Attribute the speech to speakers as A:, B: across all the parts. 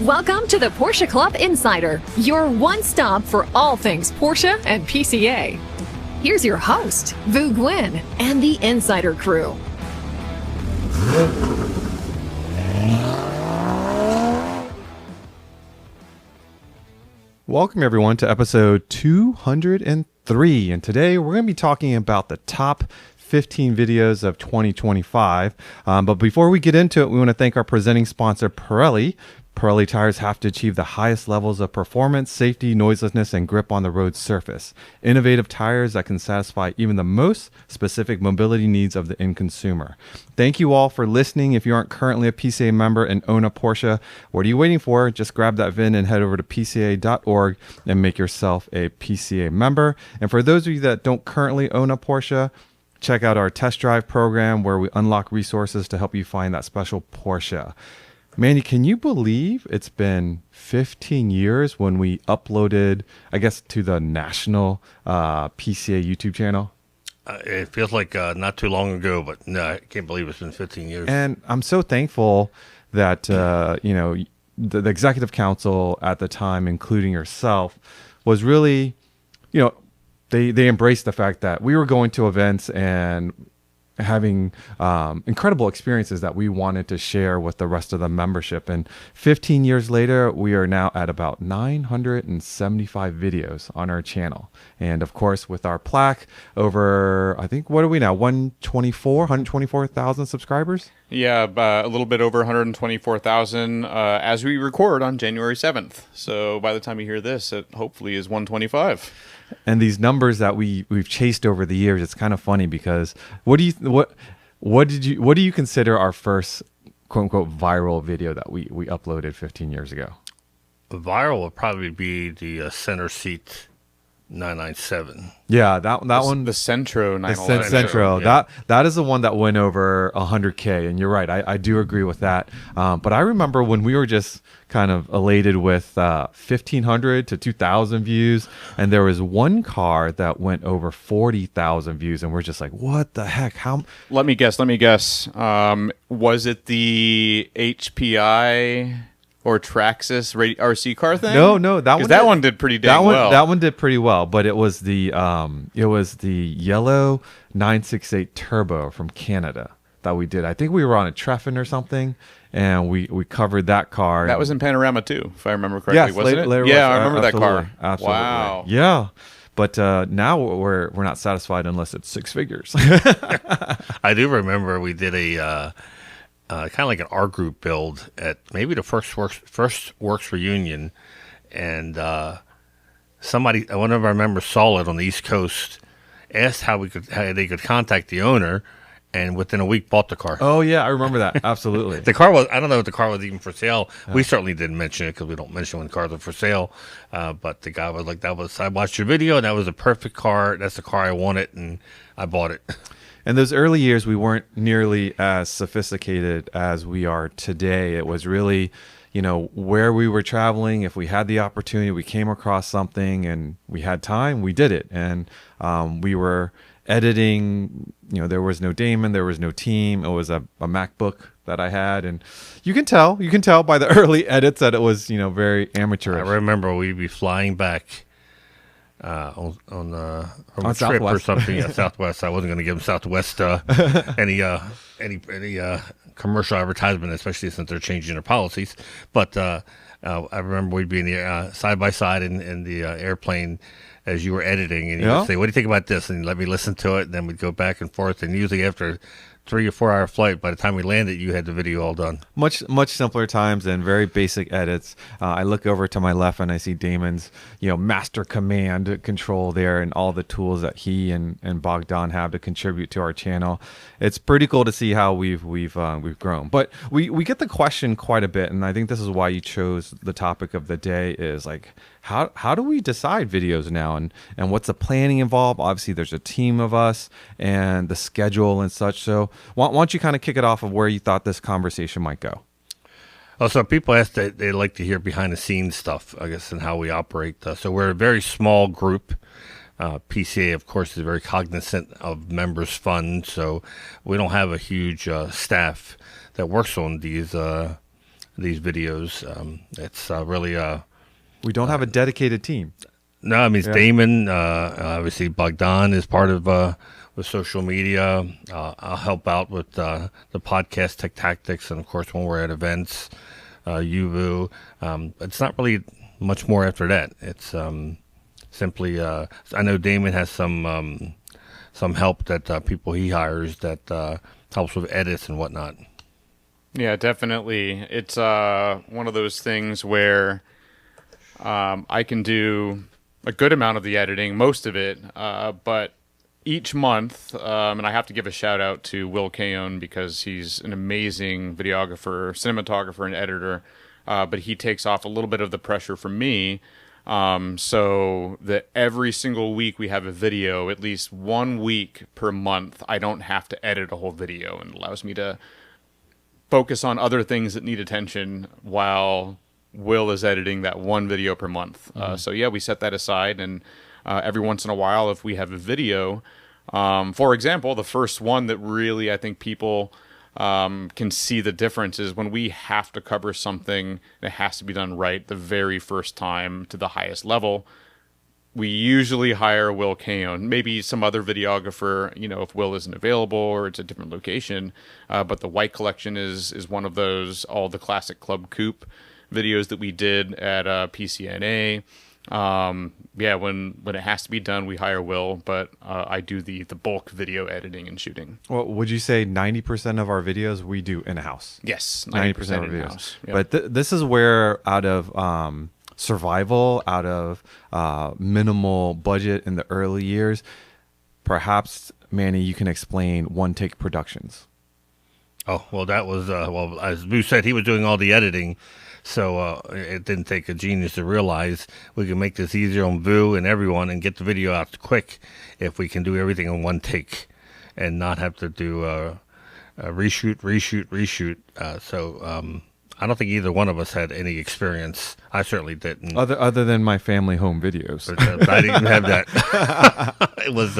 A: Welcome to the Porsche Club Insider, your one stop for all things Porsche and PCA. Here's your host, Vu Nguyen, and the Insider crew.
B: Welcome everyone to episode 203, and today we're going to be talking about the top 15 videos of 2025. But before we get into it, we want to thank our presenting sponsor, Pirelli. Pirelli tires have to achieve the highest levels of performance, safety, noiselessness, and grip on the road surface. Innovative tires that can satisfy even the most specific mobility needs of the end consumer. Thank you all for listening. If you aren't currently a PCA member and own a Porsche, what are you waiting for? Just grab that VIN and head over to pca.org and make yourself a PCA member. And for those of you that don't currently own a Porsche, check out our test drive program where we unlock resources to help you find that special Porsche. Manny, can you believe it's been 15 years when we uploaded, I guess, to the national PCA YouTube channel?
C: It feels like not too long ago, but no, I can't believe it's been 15 years.
B: And I'm so thankful that, the executive council at the time, including yourself, was really, they embraced the fact that we were going to events and having incredible experiences that we wanted to share with the rest of the membership. And 15 years later, we are now at about 975 videos on our channel. And of course, with our plaque over, I think, what are we now? 124,000 subscribers?
D: Yeah, a little bit over 124,000 as we record on January 7th. So by the time you hear this, it hopefully is 125.
B: And these numbers that we've chased over the years, it's kind of funny because what do you consider our first quote unquote viral video that we uploaded 15 years ago?
C: Viral would probably be the center seat 997.
B: Yeah, that one,
D: the Centro 911.
B: the Centro.
C: Yeah.
B: That is the one that went over 100K, and you're right. I do agree with that. But I remember when we were just kind of elated with 1,500 to 2,000 views, and there was one car that went over 40,000 views, and we're just like, what the heck? How?
D: Let me guess. Was it the HPI or Traxxas RC car thing?
B: No, that one
D: did pretty dang well.
B: That one did pretty well, but it was the yellow 968 Turbo from Canada that we did. I think we were on a Treffin or something, and we covered that car.
D: That was in Panorama too, if I remember correctly,
B: yes,
D: wasn't it?
B: Yeah,
D: I remember that car.
B: Absolutely.
D: Wow.
B: Yeah. But now we're not satisfied unless it's six figures.
C: I do remember we did a kind of like an R group build at maybe the first Works reunion, and one of our members saw it on the East Coast, asked how they could contact the owner, and within a week bought the car.
B: Oh yeah, I remember that. Absolutely.
C: The car was, I don't know if the car was even for sale. We certainly didn't mention it because we don't mention when cars are for sale. But the guy was like, I watched your video and that was a perfect car. That's the car I wanted, and I bought it.
B: In those early years, we weren't nearly as sophisticated as we are today. It was really, where we were traveling. If we had the opportunity, we came across something and we had time, we did it. And we were editing, there was no Damon, there was no team. It was a MacBook that I had. And you can tell by the early edits that it was, very amateurish.
C: I remember we'd be flying back from a trip
B: Southwest
C: or something. Yeah, Southwest. I wasn't going to give them Southwest any commercial advertisement, especially since they're changing their policies. But I remember we'd be in the side by side in the airplane as you were editing, and you would say, "What do you think about this?" And let me listen to it. And then we'd go back and forth. And usually after 3 or 4 hour flight, by the time we landed, you had the video all done.
B: Much simpler times and very basic edits. I look over to my left and I see Damon's, master command control there and all the tools that he and Bogdan have to contribute to our channel. It's pretty cool to see how we've grown. But we get the question quite a bit, and I think this is why you chose the topic of the day is like, how do we decide videos now, and what's the planning involved? Obviously, there's a team of us and the schedule and such. So why don't you kind of kick it off of where you thought this conversation might go?
C: Also, people ask that they like to hear behind the scenes stuff, I guess, and how we operate. So we're a very small group. PCA, of course, is very cognizant of members' funds, so we don't have a huge staff that works on these these videos. It's really
B: We don't have a dedicated team.
C: no. I mean, it's Damon. Obviously, Bogdan is part of with social media. I'll help out with the podcast tech tactics, and of course, when we're at events, Yuvu. It's not really much more after that. It's simply. I know Damon has some help that people he hires that helps with edits and whatnot.
D: Yeah, definitely. It's one of those things where I can do a good amount of the editing, most of it, but each month, and I have to give a shout out to Will Kayon because he's an amazing videographer, cinematographer, and editor, but he takes off a little bit of the pressure from me. So that every single week we have a video, at least 1 week per month, I don't have to edit a whole video, and it allows me to focus on other things that need attention while Will is editing that one video per month. So yeah, we set that aside, and every once in a while, if we have a video, for example, the first one that really I think people can see the difference is when we have to cover something that has to be done right the very first time to the highest level. We usually hire Will Kayon, maybe some other videographer, if Will isn't available or it's a different location. But the White Collection is one of those, all the classic Club Coupe videos that we did at PCNA. Yeah, when it has to be done, we hire Will, but I do the bulk video editing and shooting.
B: Well, would you say 90% of our videos we do in-house?
D: Yes,
B: 90% of our
D: in-house.
B: videos.
D: Yep.
B: But this is where out of survival, out of minimal budget in the early years, perhaps, Manny, you can explain One Take Productions.
C: Oh, well, that was, as Boo said, he was doing all the editing. So it didn't take a genius to realize we can make this easier on Vu and everyone and get the video out quick if we can do everything in one take and not have to do reshoot. So I don't think either one of us had any experience. I certainly didn't.
B: Other than my family home videos.
C: But, I didn't have that. It was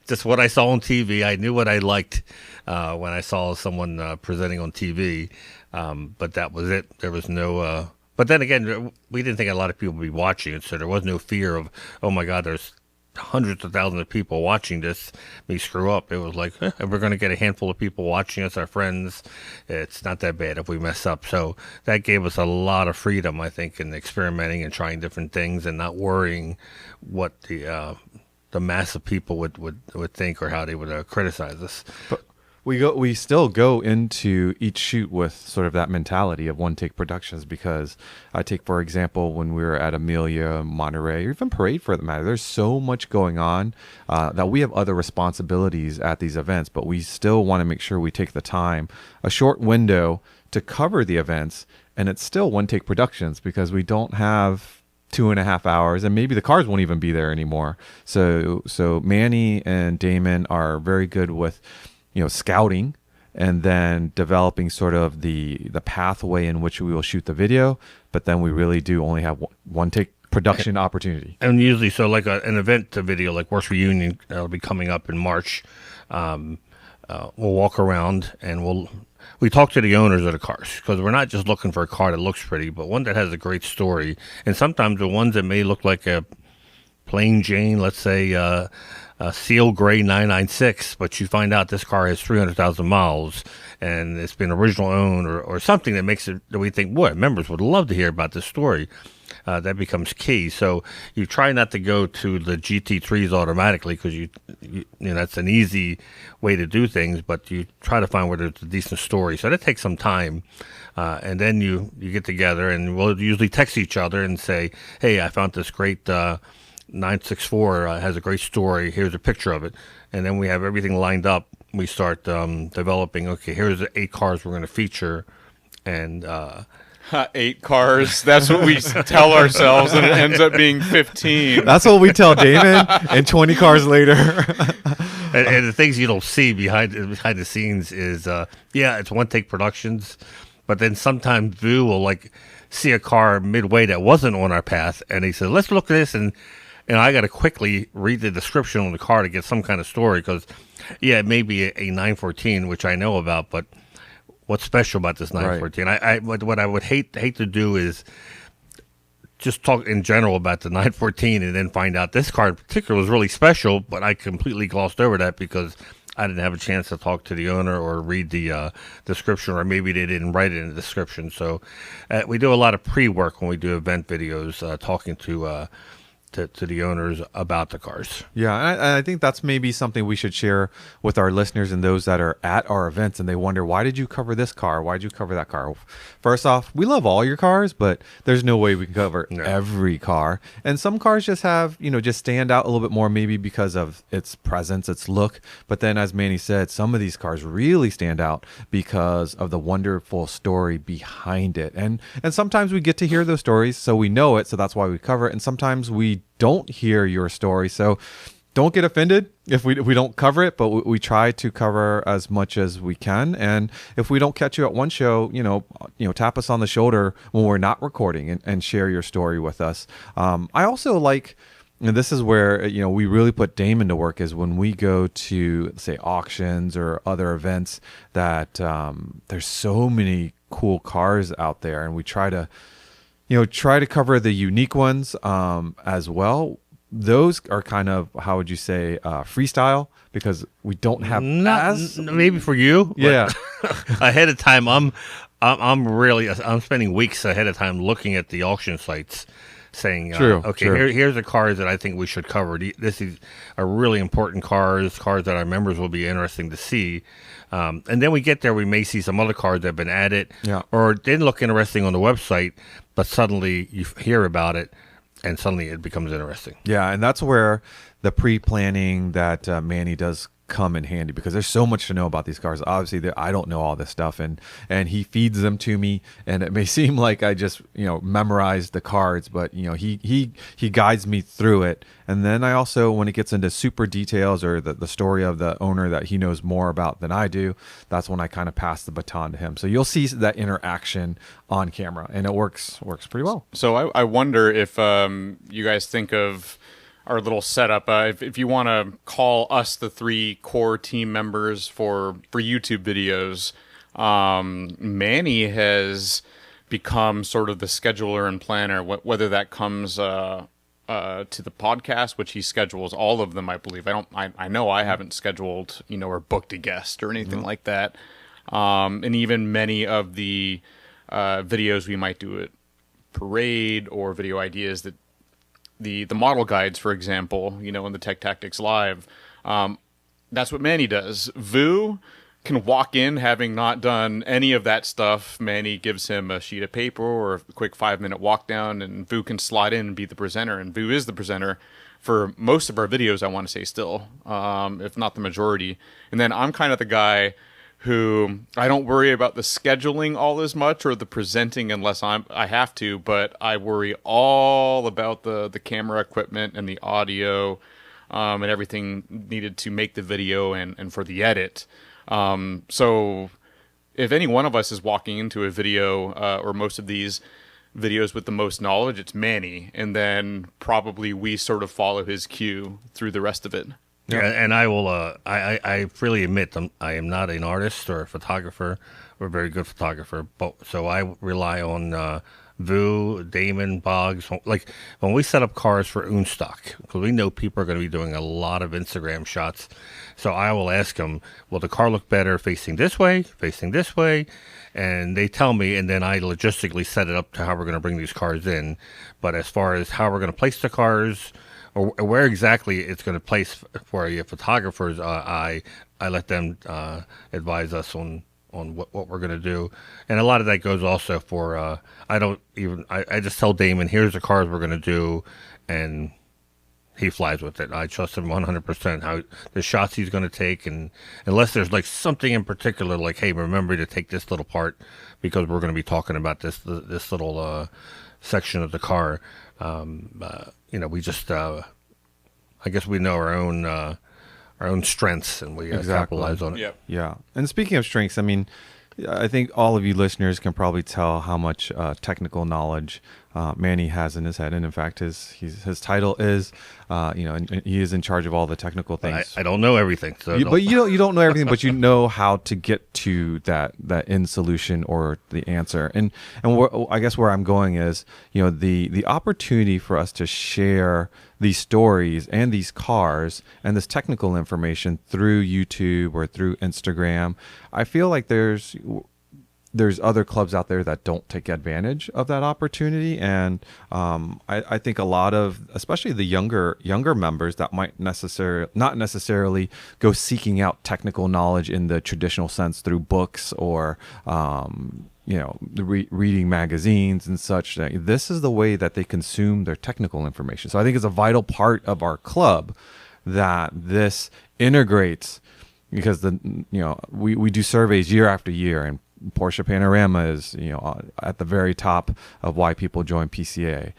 C: just what I saw on TV. I knew what I liked when I saw someone presenting on TV. But that was it. There was no. But then again, we didn't think a lot of people would be watching it, so there was no fear of, oh my God, there's hundreds of thousands of people watching this. Me screw up. It was like, if we're going to get a handful of people watching us, our friends, it's not that bad if we mess up. So that gave us a lot of freedom, I think, in experimenting and trying different things and not worrying what the mass of people would think or how they would criticize us.
B: But we still go into each shoot with sort of that mentality of One Take Productions, because I take, for example, when we were at Amelia, Monterey, or even Parade for that matter, there's so much going on that we have other responsibilities at these events, but we still want to make sure we take the time, a short window, to cover the events, and it's still One Take Productions because we don't have 2.5 hours, and maybe the cars won't even be there anymore. So Manny and Damon are very good with scouting and then developing sort of the pathway in which we will shoot the video, but then we really do only have one take production opportunity.
C: And usually, so like an event video, like Works Reunion, that'll be coming up in March. We'll walk around and we talk to the owners of the cars, because we're not just looking for a car that looks pretty, but one that has a great story. And sometimes the ones that may look like a plain Jane, let's say a Seal Gray 996, but you find out this car has 300,000 miles and it's been original owned or something that makes it that we think, boy, members would love to hear about this story. That becomes key. So you try not to go to the GT3s automatically, because you that's an easy way to do things, but you try to find where there's a decent story. So that takes some time. And then you get together and we'll usually text each other and say, hey, I found this great 964 has a great story. Here's a picture of it. And then we have everything lined up. We start developing, okay, here's the 8 cars we're going to feature. And
D: 8 cars. That's what we tell ourselves, and it ends up being 15.
B: That's what we tell Damon, and 20 cars later.
C: and the things you don't see behind the scenes is, it's One Take Productions, but then sometimes Vu will see a car midway that wasn't on our path, and he says, let's look at this, and I got to quickly read the description on the car to get some kind of story, because, it may be a 914, which I know about, but what's special about this 914.
B: Right.
C: What I would hate to do is just talk in general about the 914 and then find out this car in particular was really special, but I completely glossed over that because I didn't have a chance to talk to the owner or read the description, or maybe they didn't write it in the description. So we do a lot of pre-work when we do event videos, talking to the owners about the cars.
B: Yeah, and I think that's maybe something we should share with our listeners and those that are at our events and they wonder, why did you cover this car? Why did you cover that car? First off, we love all your cars, but there's no way we can cover every car. And some cars just have, just stand out a little bit more, maybe because of its presence, its look. But then, as Manny said, some of these cars really stand out because of the wonderful story behind it. And sometimes we get to hear those stories, so we know it, so that's why we cover it. And sometimes we don't hear your story, so don't get offended if we don't cover it, but we try to cover as much as we can. And if we don't catch you at one show, tap us on the shoulder when we're not recording and share your story with us. I also like, and this is where we really put Damon to work, is when we go to, say, auctions or other events that there's so many cool cars out there, and we try to cover the unique ones as well. Those are kind of, how would you say, freestyle, because we don't have
C: maybe for you.
B: Yeah.
C: Ahead of time, I'm spending weeks ahead of time looking at the auction sites, saying,
B: True.
C: Here's the cars that I think we should cover. This is a really important cars that our members will be interesting to see. And then we get there, we may see some other cars that have been added, or didn't look interesting on the website, but suddenly you hear about it, and suddenly it becomes interesting.
B: Yeah, and that's where the pre-planning that Manny does come in handy, because there's so much to know about these cars. Obviously, I don't know all this stuff, and he feeds them to me, and it may seem like I just memorized the cards, but he guides me through it. And then I also, when it gets into super details or the story of the owner that he knows more about than I do, that's when I kind of pass the baton to him. So you'll see that interaction on camera, and it works pretty well.
D: So I wonder if you guys think of our little setup. If you want to call us the three core team members for YouTube videos, Manny has become sort of the scheduler and planner, whether that comes to the podcast, which he schedules all of them, I believe. I know I haven't scheduled, or booked a guest or anything like that. And even many of the videos we might do at Parade, or video ideas that the model guides, for example, in the Tech Tactics Live, that's what Manny does. Vu can walk in having not done any of that stuff. Manny gives him a sheet of paper or a quick 5-minute walk down, and Vu can slide in and be the presenter. And Vu is the presenter for most of our videos, I want to say, still, if not the majority. And then I'm kind of the guy who, I don't worry about the scheduling all as much, or the presenting, unless I have to, but I worry all about the camera equipment and the audio, and everything needed to make the video and for the edit. So if any one of us is walking into a video, or most of these videos with the most knowledge, it's Manny, and then probably we sort of follow his cue through the rest of it.
C: Yeah, and I will. I freely admit I am not an artist or a photographer or a very good photographer, but so I rely on Vu, Damon, Boggs. Like when we set up cars for Unstock, because we know people are going to be doing a lot of Instagram shots, so I will ask them, will the car look better facing this way, and they tell me, and then I logistically set it up to how we're going to bring these cars in. But as far as how we're going to place the cars, or where exactly it's going to place for your photographers, I let them advise us on what we're going to do. And a lot of that goes also for, I just tell Damon, here's the cars we're going to do, and he flies with it. I trust him 100%, how the shots he's going to take, and unless there's like something in particular, like, hey, remember to take this little part because we're going to be talking about this little section of the car. We just, I guess we know our own strengths, and we capitalize on it.
D: Yep.
B: Yeah. And speaking of strengths, I mean, I think all of you listeners can probably tell how much technical knowledge Manny has in his head. And in fact, his title is, and he is in charge of all the technical things.
C: I don't know everything, so
B: But you don't know everything, but you know how to get to that end solution or the answer. And I guess where I'm going is, the opportunity for us to share these stories and these cars and this technical information through YouTube or through Instagram. I feel like there's other clubs out there that don't take advantage of that opportunity, and I think a lot of, especially the younger members that might not necessarily go seeking out technical knowledge in the traditional sense through books or reading magazines and such. This is the way that they consume their technical information. So I think it's a vital part of our club that this integrates, because we do surveys year after year, and Porsche Panorama is at the very top of why people join PCA.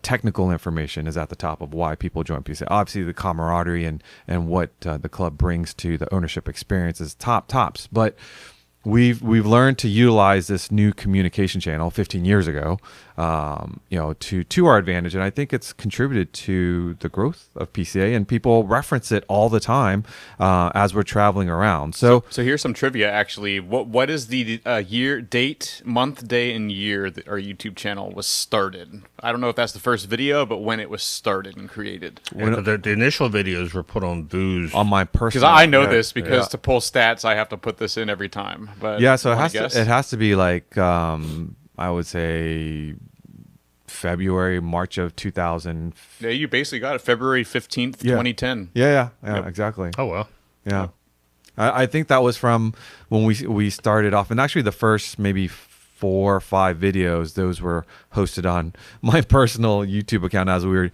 B: Technical information is at the top of why people join PCA. Obviously, the camaraderie and what the club brings to the ownership experience is tops. But we've learned to utilize this new communication channel 15 years ago, to our advantage, and I think it's contributed to the growth of PCA. And people reference it all the time as we're traveling around. So
D: here's some trivia. Actually, what is the month, day, and year that our YouTube channel was started? I don't know if that's the first video, but when it was started and created.
C: The initial videos were put on Booze.
B: On my personal,
D: because I know this because to pull stats, I have to put this in every time. But
B: so it has to be like I would say February, March of 2000.
D: Yeah, you basically got it. February 15th, 2010.
B: Yeah,
D: Yep.
B: Exactly.
C: Oh, well.
B: Yeah. I think that was from when we started off. And actually the first maybe 4 or 5 videos, those were hosted on my personal YouTube account as we were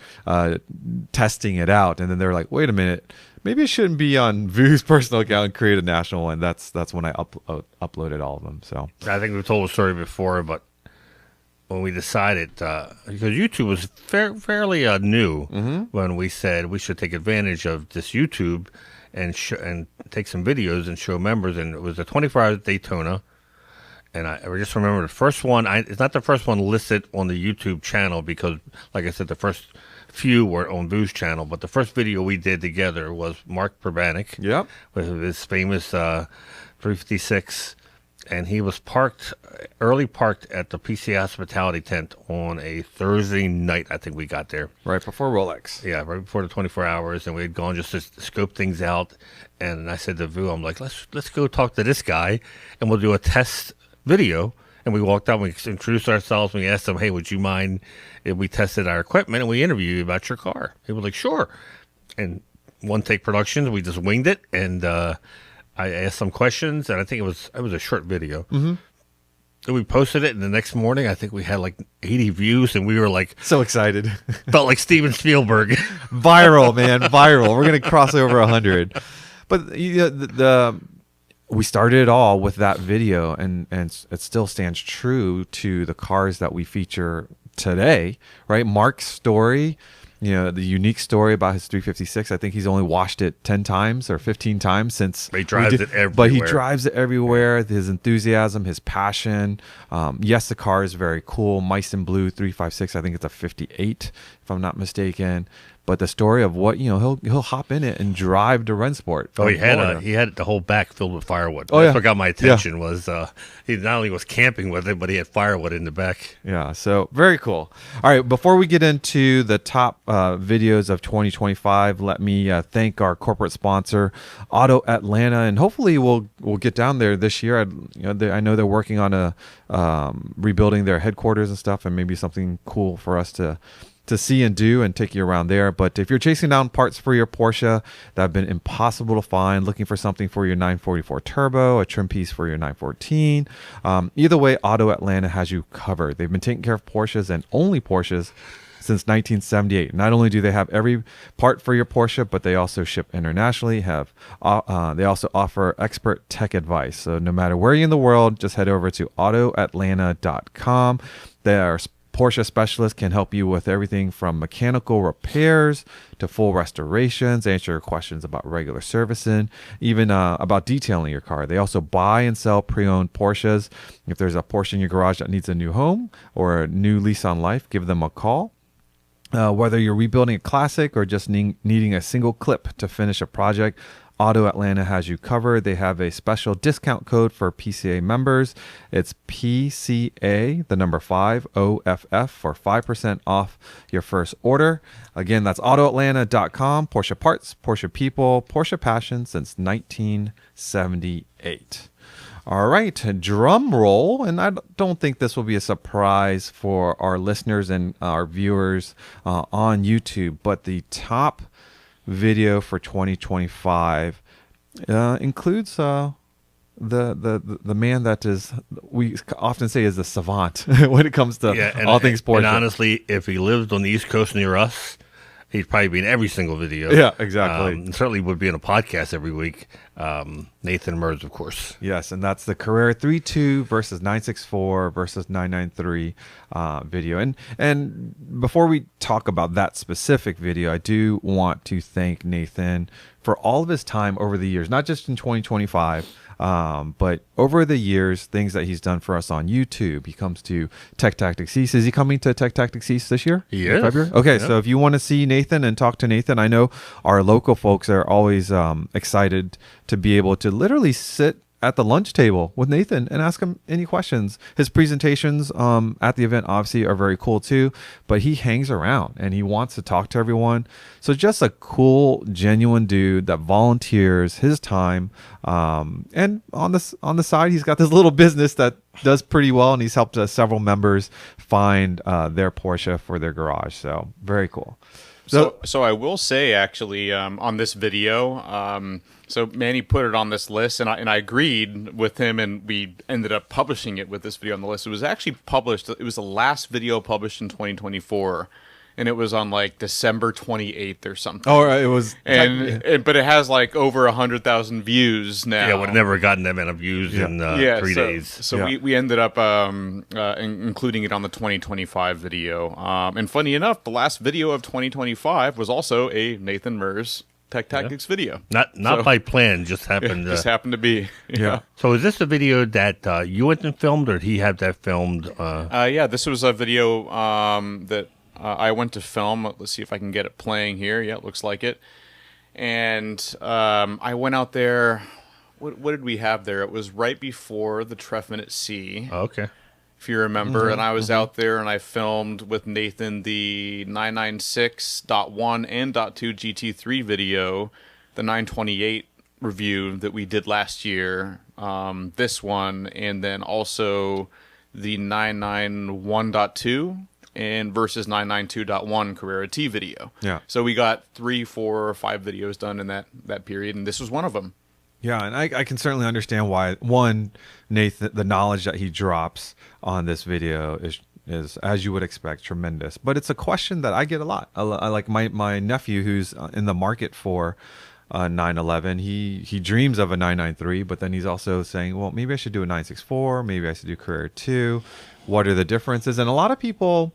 B: testing it out. And then they were like, wait a minute, maybe it shouldn't be on Vu's personal account and create a national one. That's when I uploaded all of them. So
C: I think we've told the story before, but when we decided, because YouTube was fairly new when we said we should take advantage of this YouTube and take some videos and show members. And it was a 24-hour Daytona. And I just remember the first one. It's not the first one listed on the YouTube channel because, like I said, the first few were on Vu's channel. But the first video we did together was Mark Perbanik.
B: Yep.
C: With his famous 356. And he was early parked at the PCA hospitality tent on a Thursday night. I think we got there.
B: Right before Rolex.
C: Yeah, right before the 24 hours. And we had gone just to scope things out. And I said to Vu, I'm like, let's go talk to this guy and we'll do a test video. And we walked out, we introduced ourselves, and we asked him, hey, would you mind if we tested our equipment and we interviewed you about your car? He was like, sure. And One Take Productions, we just winged it, and I asked some questions, and I think it was a short video. Mm-hmm. And we posted it, and the next morning, I think we had like 80 views, and we were like...
B: So excited.
C: Felt like Steven Spielberg.
B: Viral, man, viral. We're going to cross over 100. But we started it all with that video, and it still stands true to the cars that we feature today, right? Mark's story, the unique story about his 356. I think he's only washed it 10 times or 15 times since.
C: He drives it everywhere.
B: But he drives it everywhere. His enthusiasm, his passion. Yes, the car is very cool. Mice in Blue 356. I think it's a 58, if I'm not mistaken. But the story of what he'll hop in it and drive to Rennsport.
C: Oh, he had the whole back filled with firewood.
B: Oh,
C: That's what got my attention. Was he not only was camping with it, but he had firewood in the back.
B: Yeah, so very cool. All right, before we get into the top videos of 2025, let me thank our corporate sponsor, Auto Atlanta, and hopefully we'll get down there this year. I know they're working on rebuilding their headquarters and stuff, and maybe something cool for us to see and do and take you around there. But if you're chasing down parts for your Porsche that have been impossible to find, looking for something for your 944 Turbo, a trim piece for your 914, either way, Auto Atlanta has you covered. They've been taking care of Porsches and only Porsches since 1978. Not only do they have every part for your Porsche, but they also ship internationally. They also offer expert tech advice. So no matter where you're in the world, just head over to autoatlanta.com. They are Porsche specialist can help you with everything from mechanical repairs to full restorations, answer your questions about regular servicing, even about detailing your car. They also buy and sell pre-owned Porsches. If there's a Porsche in your garage that needs a new home or a new lease on life, give them a call. Whether you're rebuilding a classic or just needing a single clip to finish a project, Auto Atlanta has you covered. They have a special discount code for PCA members. It's PCA, the number 5, OFF, for 5% off your first order. Again, that's AutoAtlanta.com. Porsche parts, Porsche people, Porsche passion since 1978. All right, drum roll. And I don't think this will be a surprise for our listeners and our viewers on YouTube, but the top video for 2025 includes the man that is, we often say, is a savant when it comes to all things Porsche.
C: And honestly, if he lived on the East Coast near us, he'd probably be in every single video.
B: Yeah, exactly.
C: And certainly would be in a podcast every week. Nathan Merz, of course.
B: Yes, and that's the Carrera 3.2 versus 964 versus 993 video. And before we talk about that specific video, I do want to thank Nathan for all of his time over the years, not just in 2025, but over the years, things that he's done for us on YouTube. He comes to Tech Tactics East. Is he coming to Tech Tactics East this year?
C: He is.
B: February? Okay, so if you want to see Nathan and talk to Nathan, I know our local folks are always excited to be able to literally sit at the lunch table with Nathan and ask him any questions. His presentations at the event obviously are very cool too, but he hangs around and he wants to talk to everyone. So just a cool, genuine dude that volunteers his time. And on the side, he's got this little business that does pretty well, and he's helped several members find their Porsche for their garage. So very cool.
D: So I will say, actually, on this video, so Manny put it on this list, and I agreed with him, and we ended up publishing it with this video on the list. It was actually published. It was the last video published in 2024, and it was on like December 28th or something.
B: Oh, it was,
D: but it has like over 100,000 views now.
C: Yeah, would have never gotten that amount of views in 3 days.
D: So we ended up including it on the 2025 video. And funny enough, the last video of 2025 was also a Nathan Merz Tech Tactics video.
C: Not by plan, just happened.
D: Just happened to be.
B: Yeah.
C: So is this the video that you went and filmed, or did he have that filmed?
D: Yeah, this was a video that I went to film. Let's see if I can get it playing here. Yeah, it looks like it. And I went out there. What did we have there? It was right before the Treffman at Sea.
C: Oh, okay.
D: If you remember, and I was out there and I filmed with Nathan the 996.1 and .2 GT3 video, the 928 review that we did last year, this one, and then also the 991.2 and versus 992.1 Carrera T video.
B: Yeah.
D: So we got 3, 4, or 5 videos done in that period, and this was one of them.
B: Yeah, and I can certainly understand why. One, Nathan, the knowledge that he drops on this video is, as you would expect, tremendous. But it's a question that I get a lot. I like my nephew who's in the market for 911. He dreams of a 993, but then he's also saying, well, maybe I should do a 964. Maybe I should do Carrera 2. What are the differences? And a lot of people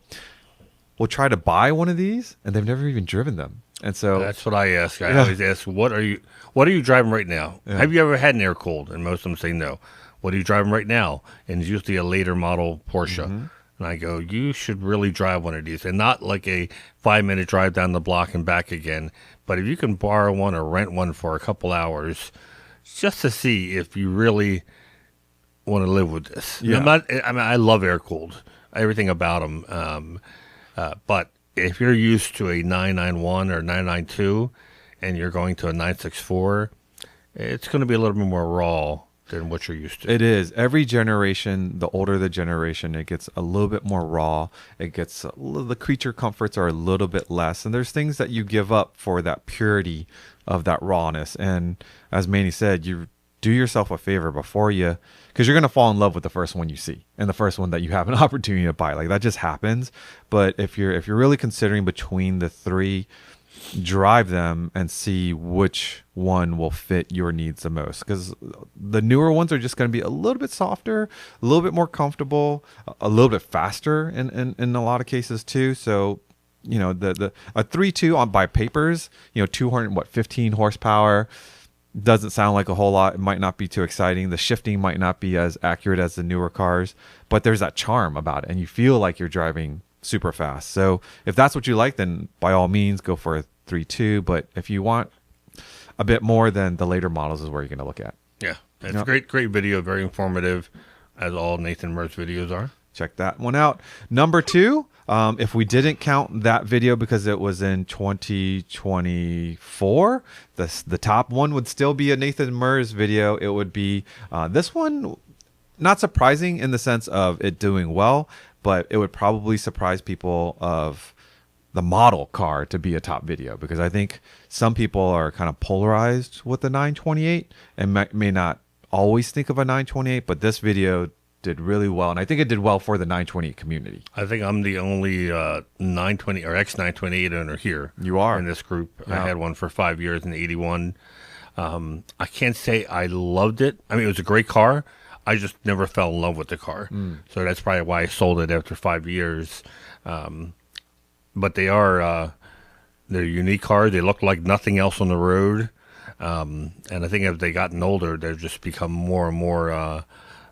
B: will try to buy one of these, and they've never even driven them. And so
C: that's what I ask. I always ask, what are you driving right now? Yeah. Have you ever had an air cooled? And most of them say no. What are you driving right now? And it's usually a later model Porsche. Mm-hmm. And I go, you should really drive one of these, and not like a 5-minute drive down the block and back again. But if you can borrow one or rent one for a couple hours, just to see if you really want to live with this.
B: Yeah.
C: I love air cooled, everything about them. But if you're used to a 991 or 992 and you're going to a 964, it's going to be a little bit more raw than what you're used to.
B: It is. Every generation, the older the generation, it gets a little bit more raw. It gets the creature comforts are a little bit less. And there's things that you give up for that purity of that rawness. And as Manny said, you do yourself a favor before you, because you're going to fall in love with the first one you see and the first one that you have an opportunity to buy. Like, that just happens. But if you're really considering between the three, drive them and see which one will fit your needs the most, because the newer ones are just going to be a little bit softer, a little bit more comfortable, a little bit faster in a lot of cases too. So the a 3.2 on by papers, 215 horsepower doesn't sound like a whole lot. It might not be too exciting. The shifting might not be as accurate as the newer cars, but there's that charm about it, and you feel like you're driving super fast. So if that's what you like, then by all means go for a 3.2. But if you want a bit more, then the later models is where you're going to look at.
C: Yeah, it's a great video, very informative, as all Nathan Merz videos are.
B: Check that one out. Number 2, if we didn't count that video because it was in 2024, the top one would still be a Nathan Merz video. It would be this one. Not surprising in the sense of it doing well, but it would probably surprise people of the model car to be a top video, because I think some people are kind of polarized with the 928 and may not always think of a 928, but this video did really well, and I think it did well for the 928 community.
C: I think I'm the only 920 or X928 owner here.
B: You are
C: in this group.
B: Yeah.
C: I had one for 5 years in '81. I can't say I loved it. I mean, it was a great car. I just never fell in love with the car. So that's probably why I sold it after 5 years. But they're unique cars. They look like nothing else on the road. And I think as they gotten older, they've just become more and more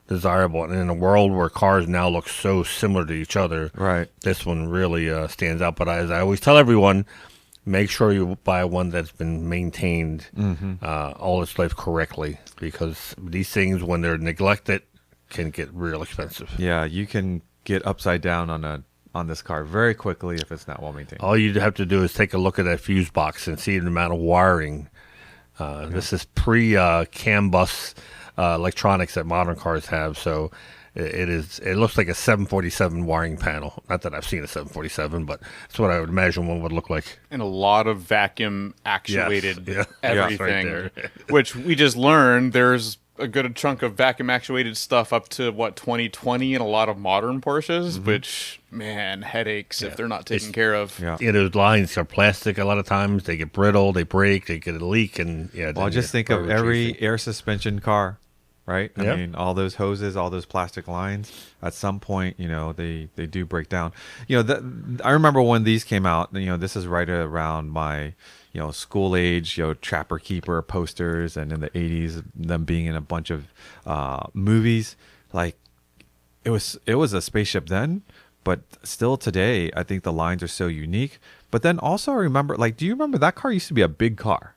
C: desirable. And in a world where cars now look so similar to each other,
B: right,
C: this one really stands out. But as I always tell everyone, make sure you buy one that's been maintained all its life correctly, because these things, when they're neglected, can get real expensive.
B: Yeah, you can get upside down on this car very quickly if it's not well maintained.
C: All you have to do is take a look at that fuse box and see the amount of wiring. This is pre-CAN bus electronics that modern cars have, so it looks like a 747 wiring panel. Not that I've seen a 747, but that's what I would imagine one would look like.
D: And a lot of vacuum actuated everything,
C: right there.
D: which we just learned there's a good chunk of vacuum actuated stuff up to 2020 in a lot of modern Porsches, which, man, headaches if they're not taken care of.
B: Yeah.
C: Those lines are plastic a lot of times. They get brittle, they break, they get a leak, and
B: Well, just think of every air suspension car, right? I
C: Yep.
B: mean, all those hoses, all those plastic lines, at some point, they do break down. I remember when these came out, this is right around my, school age, Trapper Keeper posters, and in the 80s, them being in a bunch of movies. Like, it was a spaceship then, but still today, I think the lines are so unique. But then also I remember, do you remember that car used to be a big car?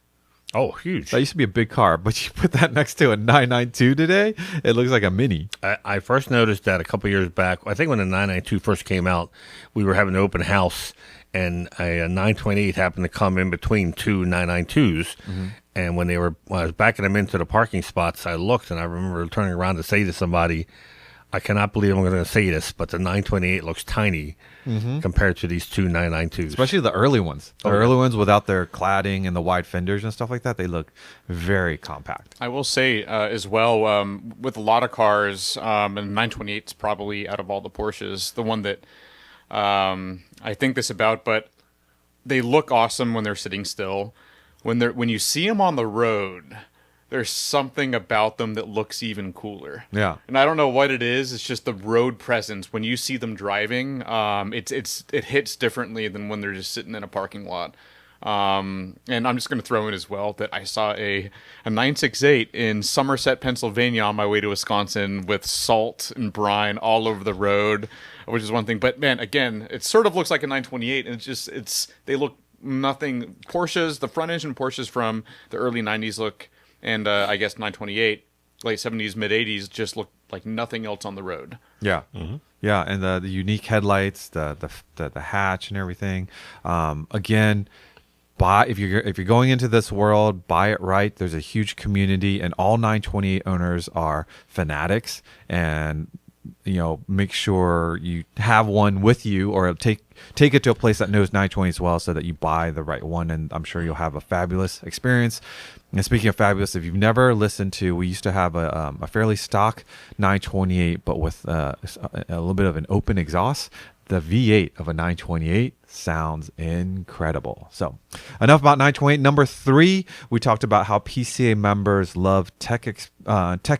C: Oh, huge.
B: That used to be a big car, but you put that next to a 992 today, it looks like a Mini.
C: I first noticed that a couple years back. I think when the 992 first came out, we were having an open house, and a 928 happened to come in between two 992s. And when I was backing them into the parking spots, I looked, and I remember turning around to say to somebody, I cannot believe I'm going to say this, but the 928 looks tiny compared to these two 992s.
B: Especially the early ones. The early ones without their cladding and the wide fenders and stuff like that, they look very compact.
D: I will say as well, with a lot of cars, and 928 is probably out of all the Porsches, the one that I think this about, but they look awesome when they're sitting still. When you see them on the road, there's something about them that looks even cooler.
B: Yeah.
D: And I don't know what it is. It's just the road presence. When you see them driving, it hits differently than when they're just sitting in a parking lot. And I'm just going to throw in as well that I saw a 968 in Somerset, Pennsylvania on my way to Wisconsin with salt and brine all over the road, which is one thing. But man, again, it sort of looks like a 928, and they look nothing. Porsches, the front engine Porsches from the early 90s look, and I guess 928, late 70s, mid 80s, just look like nothing else on the road.
B: Yeah. Yeah, and the unique headlights, the hatch and everything. Again, if you're going into this world, buy it right. There's a huge community, and all 928 owners are fanatics, and make sure you have one with you, or take it to a place that knows 920 as well, so that you buy the right one, and I'm sure you'll have a fabulous experience. And speaking of fabulous, if you've never listened to, we used to have a fairly stock 928, but with a little bit of an open exhaust. the V8 of a 928 sounds incredible. So enough about 928. Number 3, we talked about how PCA members love tech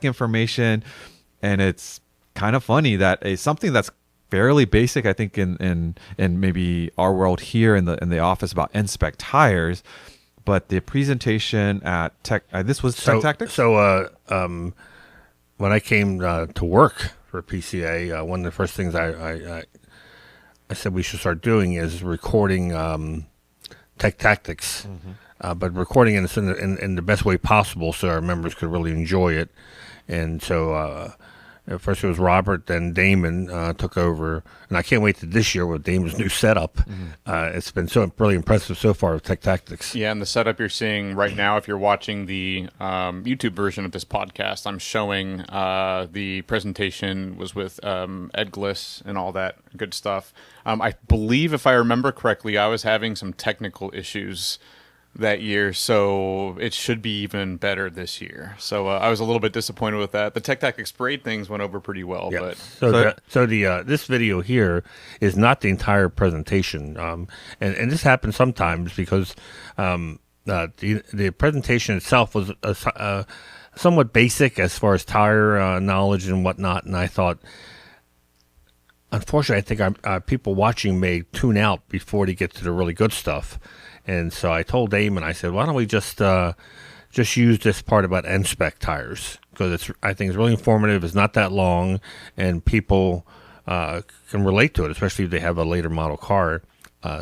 B: information, and it's kind of funny that something that's fairly basic, I think, in maybe our world here in the office about N-Spec tires, but the presentation at Tech this was Tech Tactics.
C: So when I came to work for PCA, one of the first things I said we should start doing is recording Tech Tactics, but recording it in the best way possible so our members could really enjoy it. And so at first it was Robert, then Damon took over, and I can't wait to this year with Damon's new setup. It's been so really impressive so far with Tech Tactics.
D: Yeah, and the setup you're seeing right now, if you're watching the YouTube version of this podcast, I'm showing the presentation was with Ed Gliss and all that good stuff. I believe, if I remember correctly, I was having some technical issues that year, so it should be even better this year. So I was a little bit disappointed with that. The Tech Tactics parade things went over pretty well,
C: Yeah.
D: but
C: So this video here is not the entire presentation, and this happens sometimes because the presentation itself was somewhat basic as far as tire knowledge and whatnot, and I thought, unfortunately, I think people watching may tune out before they get to the really good stuff. And so I told Damon, I said, why don't we just use this part about N-Spec tires? Because I think it's really informative. It's not that long, and people can relate to it, especially if they have a later model car.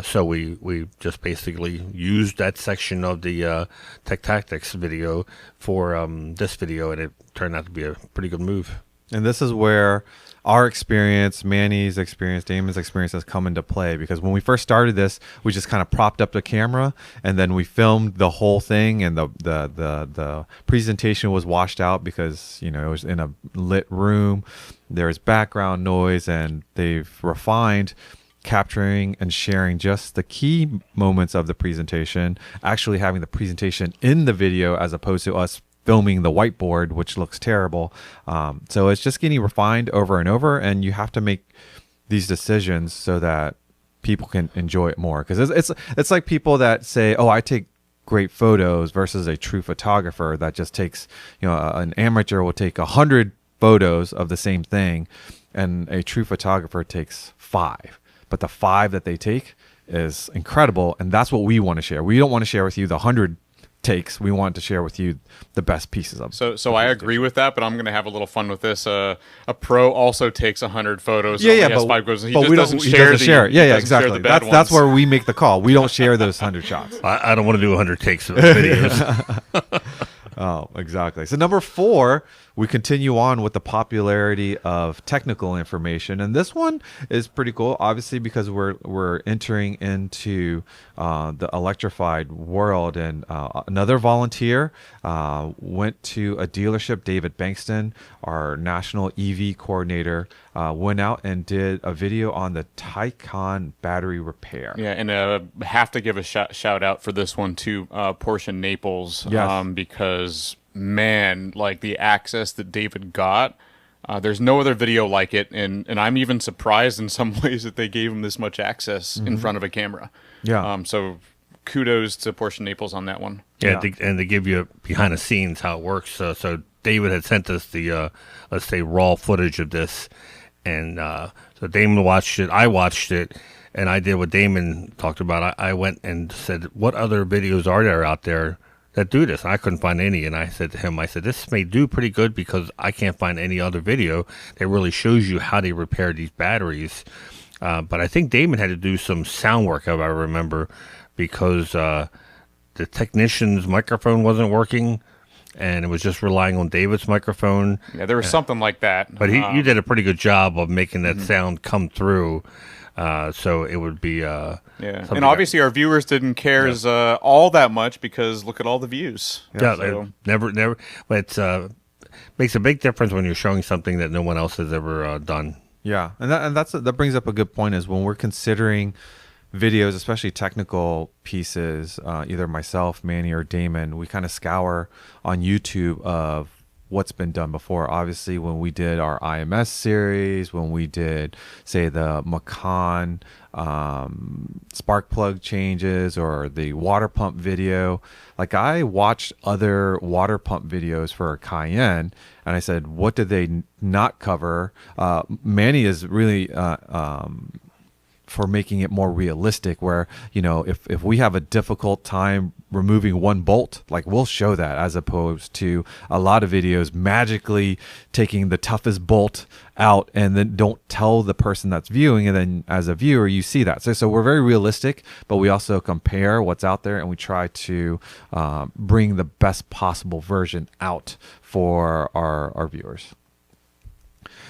C: So we just basically used that section of the Tech Tactics video for this video, and it turned out to be a pretty good move.
B: And this is where our experience, Manny's experience, Damon's experience has come into play, because when we first started this, we just kind of propped up the camera and then we filmed the whole thing, and the presentation was washed out because, you know, it was in a lit room. There's background noise, and they've refined capturing and sharing just the key moments of the presentation, actually having the presentation in the video as opposed to us filming the whiteboard, which looks terrible. So it's just getting refined over and over, and you have to make these decisions so that people can enjoy it more. Because it's like people that say, "Oh, I take great photos," versus a true photographer that just takes, you know, an amateur will take 100 photos of the same thing, and a true photographer takes 5. But the 5 that they take is incredible, and that's what we want to share. We don't want to share with you the 100 takes. We want to share with you the best pieces of them.
D: So I agree with that, but I'm going to have a little fun with this. A pro also takes 100 photos.
B: Yeah,
D: but
B: 5
D: goes. He
B: but
D: just
B: we
D: doesn't
B: don't
D: share.
B: share it. Yeah,
D: doesn't
B: exactly.
D: share the bad
B: That's
D: ones.
B: where we make the call. We don't share those 100 shots.
C: I don't want to do 100 takes of those videos.
B: Oh, exactly. So number 4, we continue on with the popularity of technical information, and this one is pretty cool, obviously, because we're entering into the electrified world. And another volunteer went to a dealership. David Bankston, our national EV coordinator, went out and did a video on the Taycan battery repair.
D: Yeah, and have to give a shout out for this one to Porsche Naples,
B: Yes.
D: because man, like the access that David got, there's no other video like it, and I'm even surprised in some ways that they gave him this much access in front of a camera.
B: Yeah.
D: So kudos to Porsche Naples on that one.
C: Yeah, and they give you behind the scenes how it works. So David had sent us the let's say raw footage of this, and so Damon watched it. I watched it, and I did what Damon talked about. I went and said, "What other videos are there out there that do this?" And I couldn't find any, and I said to him, this may do pretty good because I can't find any other video that really shows you how they repair these batteries. But I think Damon had to do some sound work, if I remember, because the technician's microphone wasn't working, and it was just relying on David's microphone.
D: Yeah, there was something like that.
C: But you did a pretty good job of making that sound come through. So it would be
D: yeah, and obviously our viewers didn't care all that much because look at all the views.
C: Yeah,
D: so.
C: never. But it makes a big difference when you're showing something that no one else has ever done.
B: Yeah, and that brings up a good point, is when we're considering videos, especially technical pieces, either myself, Manny, or Damon, we kind of scour on YouTube of what's been done before. Obviously, when we did our IMS series, when we did, say, the Macan spark plug changes or the water pump video, like I watched other water pump videos for a Cayenne, and I said, what did they not cover? Manny is really for making it more realistic, where, you know, if we have a difficult time removing one bolt, like we'll show that, as opposed to a lot of videos magically taking the toughest bolt out and then don't tell the person that's viewing, and then as a viewer you see that. So we're very realistic, but we also compare what's out there, and we try to bring the best possible version out for our viewers.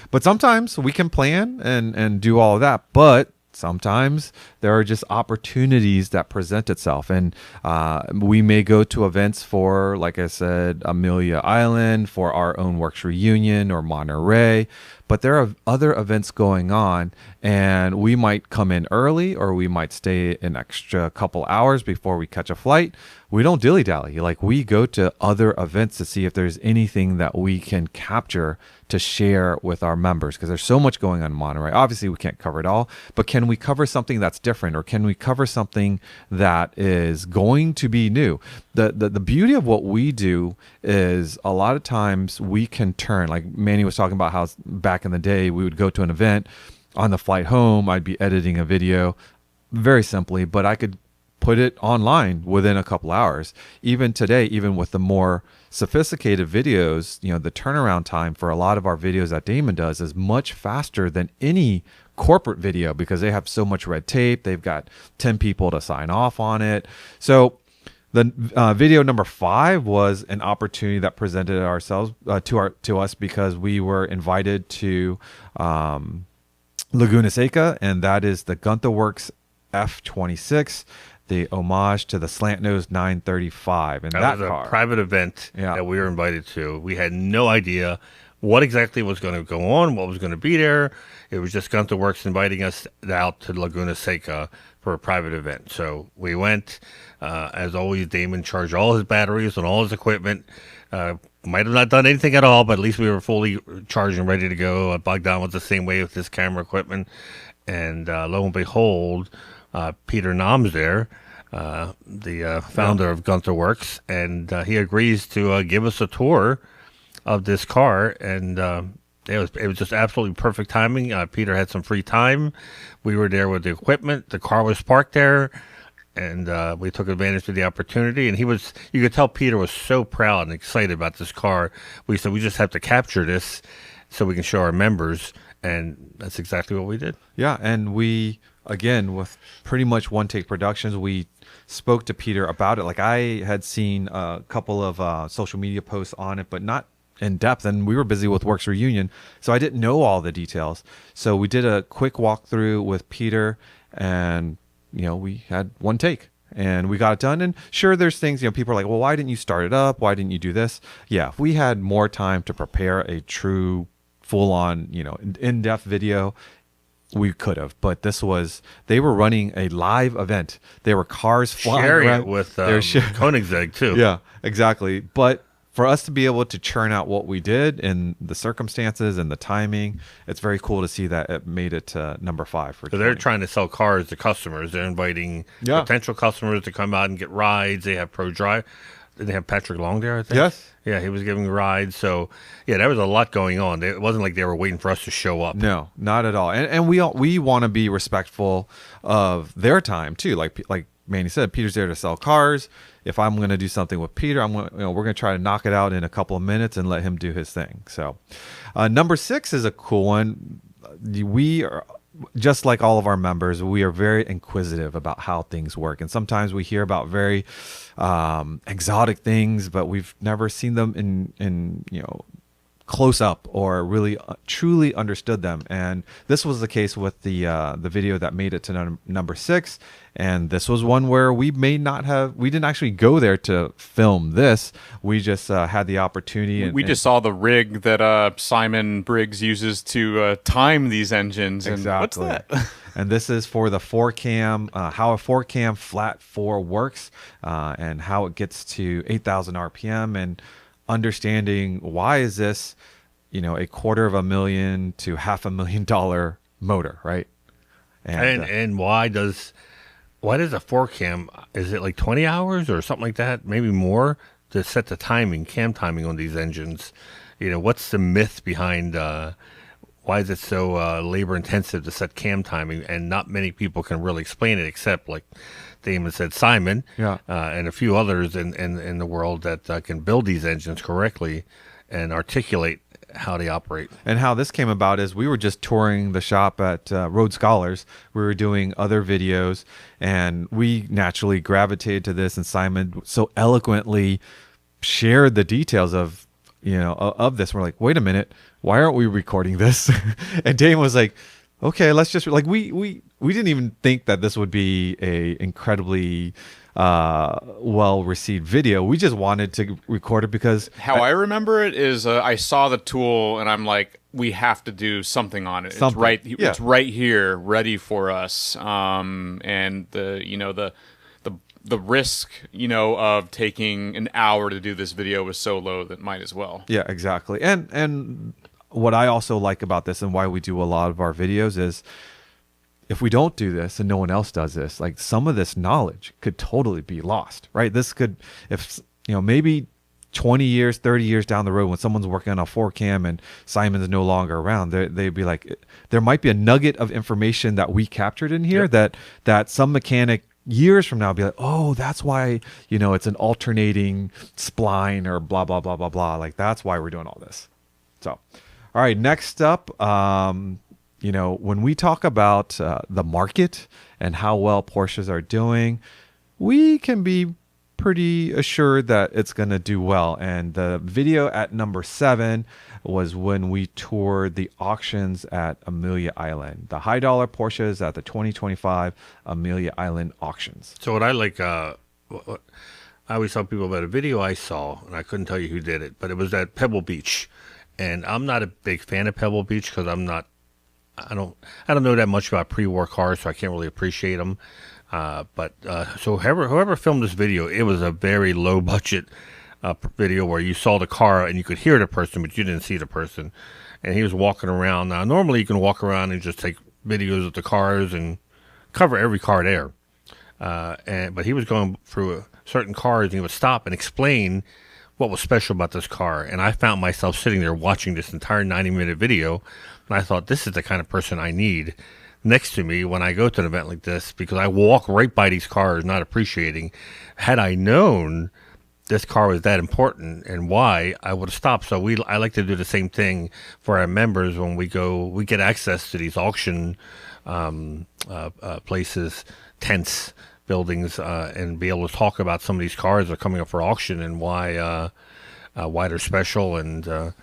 B: But sometimes we can plan and do all of that, but sometimes there are just opportunities that present itself, and we may go to events for, like I said, Amelia Island, for our own works reunion, or Monterey, but there are other events going on, and we might come in early, or we might stay an extra couple hours before we catch a flight. We don't dilly-dally. Like, we go to other events to see if there's anything that we can capture to share with our members, because there's so much going on in Monterey. Obviously, we can't cover it all, but can we cover something that's different, or can we cover something that is going to be new? The beauty of what we do is a lot of times we can turn, like Manny was talking about how back in the day we would go to an event, on the flight home I'd be editing a video very simply, but I could put it online within a couple hours. Even today, even with the more sophisticated videos, you know, the turnaround time for a lot of our videos that Damon does is much faster than any corporate video, because they have so much red tape. They've got 10 people to sign off on it. So the video number 5 was an opportunity that presented ourselves to us, because we were invited to Laguna Seca, and that is the Gunther Werks F-26, the homage to the slantnose 935. And that
C: was
B: car,
C: a private event that we were invited to. We had no idea what exactly was going to go on, what was going to be there. It was just Gunther Werks inviting us out to Laguna Seca for a private event. So we went. As always, Damon charged all his batteries and all his equipment. Might have not done anything at all, but at least we were fully charged and ready to go. Bogdan was the same way with his camera equipment. And lo and behold, Peter Nam's there, the founder of Gunther Werks, and he agrees to give us a tour of this car, and it was just absolutely perfect timing. Peter had some free time. We were there with the equipment. The car was parked there, and we took advantage of the opportunity. And you could tell Peter was so proud and excited about this car. We said, we just have to capture this so we can show our members, and that's exactly what we did.
B: Yeah, and we, again, with pretty much One Take Productions, we spoke to Peter about it. Like, I had seen a couple of social media posts on it, but not in depth, and we were busy with Works Reunion, so I didn't know all the details. So we did a quick walkthrough with Peter, and we had one take and we got it done. And sure, there's things, people are like, well, why didn't you start it up? Why didn't you do this? Yeah, if we had more time to prepare a true full-on, in-depth video, we could have. But they were running a live event. There were cars flying
C: sharing
B: around.
C: It with Koenigsegg too.
B: Yeah, exactly. But for us to be able to churn out what we did in the circumstances and the timing, it's very cool to see that it made it to number 5 for.
C: So they're trying to sell cars to customers. They're inviting potential customers to come out and get rides. They have Pro Drive. Did they have Patrick Long there, I think?
B: Yes.
C: Yeah, he was giving rides. So, yeah, there was a lot going on. It wasn't like they were waiting for us to show up.
B: No, not at all. And we want to be respectful of their time too. Like Manny said, Peter's there to sell cars. If I'm going to do something with Peter, we're going to try to knock it out in a couple of minutes and let him do his thing. So, number 6 is a cool one. We are, just like all of our members, we are very inquisitive about how things work. And sometimes we hear about very exotic things, but we've never seen them in close up or really truly understood them. And this was the case with the video that made it to number 6. And this was one where we didn't actually go there to film this. We just had the opportunity.
D: We just saw the rig that Simon Briggs uses to time these engines.
B: Exactly.
D: And what's that?
B: And this is for the 4-cam, how a 4-cam flat 4 works, and how it gets to 8,000 RPM. And understanding why is this, $250,000 to $500,000 motor, right?
C: And why does a 4-cam, is it like 20 hours or something like that, maybe more, to set the cam timing on these engines? What's the myth behind why is it so labor intensive to set cam timing? And not many people can really explain it, except, like Damon said, Simon, and a few others in the world that can build these engines correctly and articulate how they operate.
B: And how this came about is we were just touring the shop at Road Scholars. We were doing other videos, and we naturally gravitated to this. And Simon so eloquently shared the details of this. We're like, wait a minute, why aren't we recording this? And Dane was like, okay, let's just we didn't even think that this would be a incredibly well received video. We just wanted to record it because
D: I remember it is I saw the tool and I'm like, we have to do something on it. It's right here, ready for us. And the risk, of taking an hour to do this video was so low that might as well.
B: Yeah, exactly. And what I also like about this and why we do a lot of our videos is if we don't do this and no one else does this, like some of this knowledge could totally be lost, right? This could, if, maybe 20 years, 30 years down the road when someone's working on a 4-cam and Simon's no longer around, they'd be like, there might be a nugget of information that we captured in here that some mechanic years from now be like, oh, that's why, it's an alternating spline or blah, blah, blah, blah, blah. Like, that's why we're doing all this. So, all right, next up, when we talk about the market and how well Porsches are doing, we can be pretty assured that it's going to do well. And the video at number 7 was when we toured the auctions at Amelia Island, the high dollar Porsches at the 2025 Amelia Island auctions.
C: So what I like, I always tell people about a video I saw, and I couldn't tell you who did it, but it was at Pebble Beach. And I'm not a big fan of Pebble Beach because I don't know that much about pre-war cars, so I can't really appreciate them. So whoever filmed this video, it was a very low budget video where you saw the car and you could hear the person, but you didn't see the person. And he was walking around. Now, normally you can walk around and just take videos of the cars and cover every car there. But he was going through certain cars and he would stop and explain what was special about this car. And I found myself sitting there watching this entire 90-minute video. And I thought, this is the kind of person I need next to me when I go to an event like this, because I walk right by these cars not appreciating. Had I known this car was that important and why, I would have stopped. So I like to do the same thing for our members when we go. We get access to these auction places, tents, buildings, and be able to talk about some of these cars that are coming up for auction and why they're special, and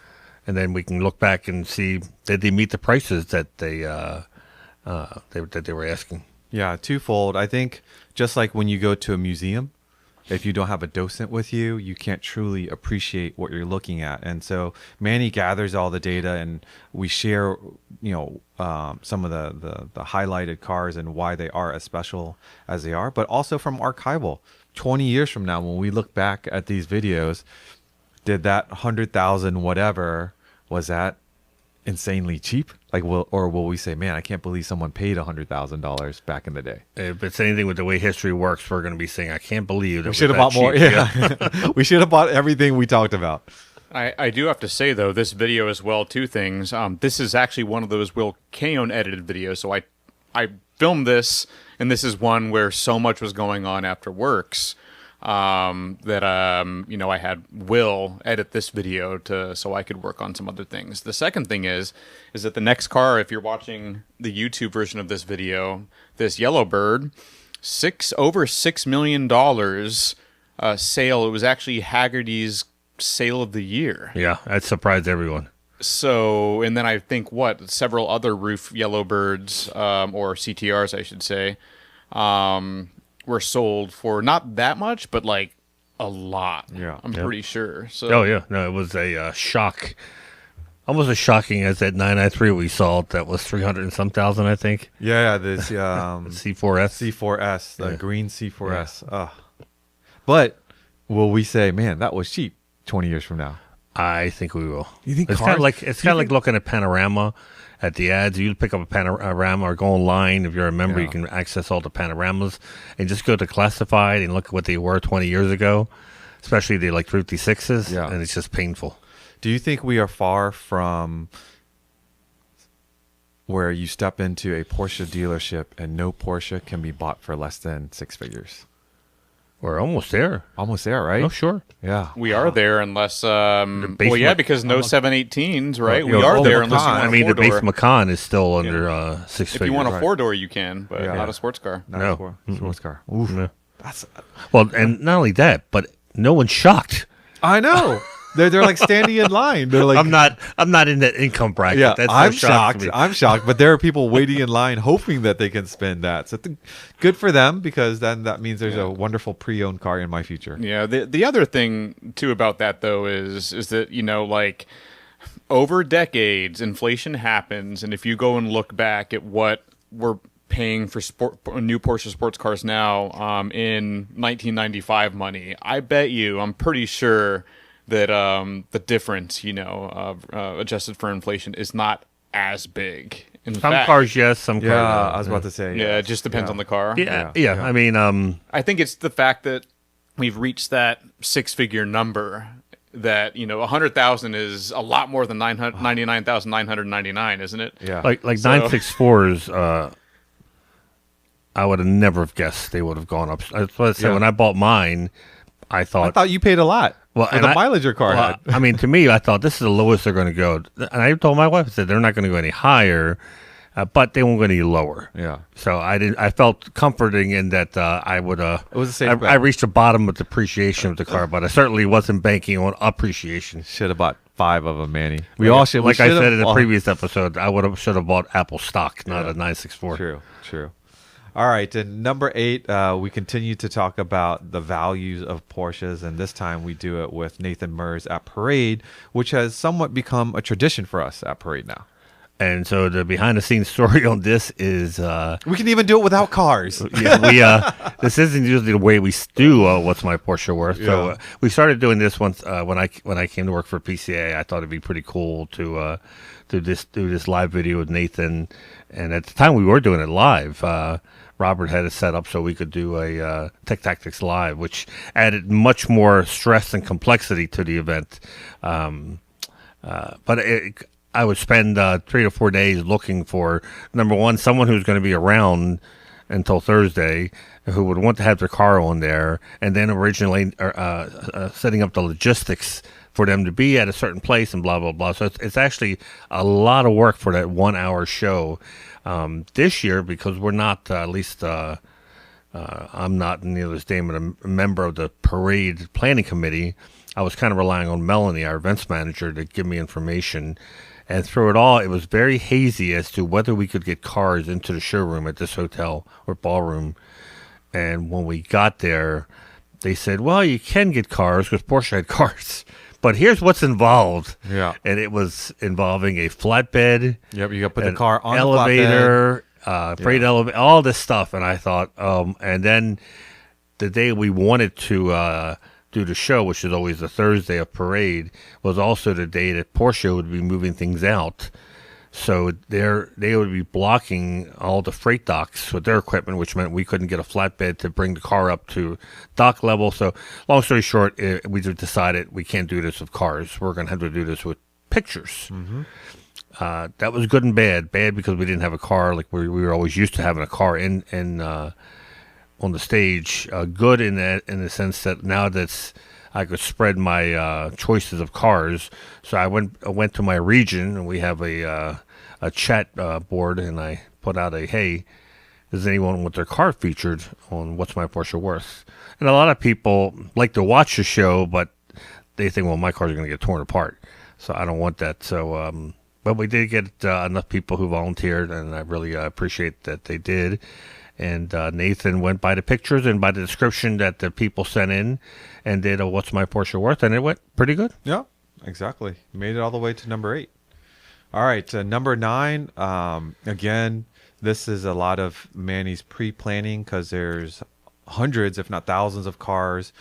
C: then we can look back and see, did they meet the prices that they were asking.
B: Yeah, twofold. I think just like when you go to a museum, if you don't have a docent with you, you can't truly appreciate what you're looking at. And so Manny gathers all the data, and we share, some of the highlighted cars and why they are as special as they are, but also from archival. 20 years from now, when we look back at these videos, did that 100,000 whatever, was that insanely cheap? Like, will we say, man, I can't believe someone paid $100,000 back in the day?
C: If it's anything with the way history works, we're going to be saying, I can't believe that
B: we should have bought more. Yeah, we should have bought everything we talked about.
D: I do have to say, though, this video as well, two things. This is actually one of those Will Keown edited videos. So I filmed this, and this is one where so much was going on after works that I had Will edit this video so I could work on some other things. The second thing is that the next car, if you're watching the YouTube version of this video, this Yellowbird, over $6 million sale. It was actually Haggerty's sale of the year.
C: Yeah, that surprised everyone.
D: So, and then I think several other roof Yellowbirds, or CTRs, I should say, were sold for not that much, but like a lot.
B: Yeah,
D: I'm pretty sure. So,
C: oh yeah, no, it was a shock, almost as shocking as that 993 we saw. That was 300 and some thousand, I think.
B: Yeah, this
C: C4S,
B: the green C4S. Yeah. But will we say, man, that was cheap? 20 years from now?
C: I think we will.
B: You think
C: it's
B: cars?
C: Kind of like looking at Panorama at the ads. You pick up a panorama or go online. If you're a member, you can access all the panoramas and just go to classified and look at what they were 20 years ago, especially the like 56s.
B: Yeah.
C: And it's just painful.
B: Do you think we are far from where you step into a Porsche dealership and no Porsche can be bought for less than six figures?
C: We're almost there.
B: Almost there, right?
C: Oh, sure.
B: Yeah.
D: We are there unless, because no 718s, right? We
C: know,
D: are there
B: Macan.
D: unless you want
C: I mean, the
D: four-door.
C: base Macan is still under six
D: If
C: figures.
D: you want a
B: Right.
D: four-door, you can, but
B: Yeah.
D: not a sports car.
B: Not
C: No.
B: a sports car. Oof.
C: No.
B: That's.
C: Well, and not only that, but no one's shocked.
B: I know. They're like standing in line. They're like,
C: I'm not in that income bracket.
B: yeah,
C: That's
B: I'm
C: no shock to
B: shocked.
C: me.
B: I'm shocked. But there are people waiting in line hoping that they can spend that. So good for them, because then that means there's a wonderful pre-owned car in my future.
D: Yeah, the other thing too about that though is that like over decades inflation happens, and if you go and look back at what we're paying for new Porsche sports cars now in 1995 money, I'm pretty sure that the difference adjusted for inflation is not as big. In
C: Some
D: fact,
C: cars, yes. Some cars,
B: Yeah,
C: no.
B: I was about to say.
D: yeah, it just depends on the car.
C: Yeah. I mean,
D: I think it's the fact that we've reached that six-figure number that 100,000 is a lot more than 99,999, isn't it?
B: Yeah.
C: like 964s. I would have never have guessed they would have gone up. That's what I said.
B: Yeah.
C: When I bought mine, I thought,
B: I thought you paid a lot for
C: and
B: the mileage your car had.
C: I mean, to me, I thought this is the lowest they're going to go. And I told my wife, I said they're not going to go any higher, but they won't go any lower.
B: Yeah.
C: So I felt comforting in that I would. It
B: was a safe bet.
C: I reached the bottom of depreciation of the car, but I certainly wasn't banking on appreciation.
B: Should have bought 5 of them, Manny. We all should.
C: Like
B: we
C: I
B: should
C: said
B: have-
C: in the
B: oh,
C: previous episode, I should have bought Apple stock, not a 964.
B: True. All right, and number 8, we continue to talk about the values of Porsches, and this time we do it with Nathan Merz at Parade, which has somewhat become a tradition for us at Parade now.
C: And so the behind-the-scenes story on this is,
B: We can even do it without cars.
C: this isn't usually the way we do What's My Porsche Worth. So we started doing this once when I came to work for PCA. I thought it'd be pretty cool to do this live video with Nathan. And at the time we were doing it live. Robert had it set up so we could do a Tech Tactics Live, which added much more stress and complexity to the event. But I would spend 3 to 4 days looking for, number one, someone who's going to be around until Thursday, who would want to have their car on there, and then originally setting up the logistics for them to be at a certain place and blah, blah, blah. So it's actually a lot of work for that 1 hour show. This year, because we're not, at least I'm not, needless Damon, a member of the Parade Planning Committee, I was kind of relying on Melanie, our events manager, to give me information. And through it all, it was very hazy as to whether we could get cars into the showroom at this hotel or ballroom. And when we got there, they said, well, you can get cars because Porsche had cars. But here's what's involved.
B: Yeah.
C: And it was involving a flatbed.
B: Yep, you got to put the
C: an
B: car on
C: elevator, freight elevator, all this stuff. And I thought, and then the day we wanted to do the show, which is always the Thursday of Parade, was also the day that Porsche would be moving things out. So they would be blocking all the freight docks with their equipment, which meant we couldn't get a flatbed to bring the car up to dock level. So long story short, we just decided we can't do this with cars. We're going to have to do this with pictures. Mm-hmm. That was good and bad. Bad because we didn't have a car like we were always used to having a car in on the stage. Good in the sense that now I could spread my choices of cars. So I went to my region, and we have a chat board, and I put out hey, does anyone want their car featured on What's My Porsche Worth? And a lot of people like to watch the show, but they think, well, my car's going to get torn apart, so I don't want that. So, but we did get enough people who volunteered, and I really appreciate that they did. And Nathan went by the pictures and by the description that the people sent in and did a What's My Porsche Worth, and it went pretty good.
B: Yeah, exactly. Made it all the way to number 8. All right, number 9. Again, this is a lot of Manny's pre-planning because there's hundreds, if not thousands, of cars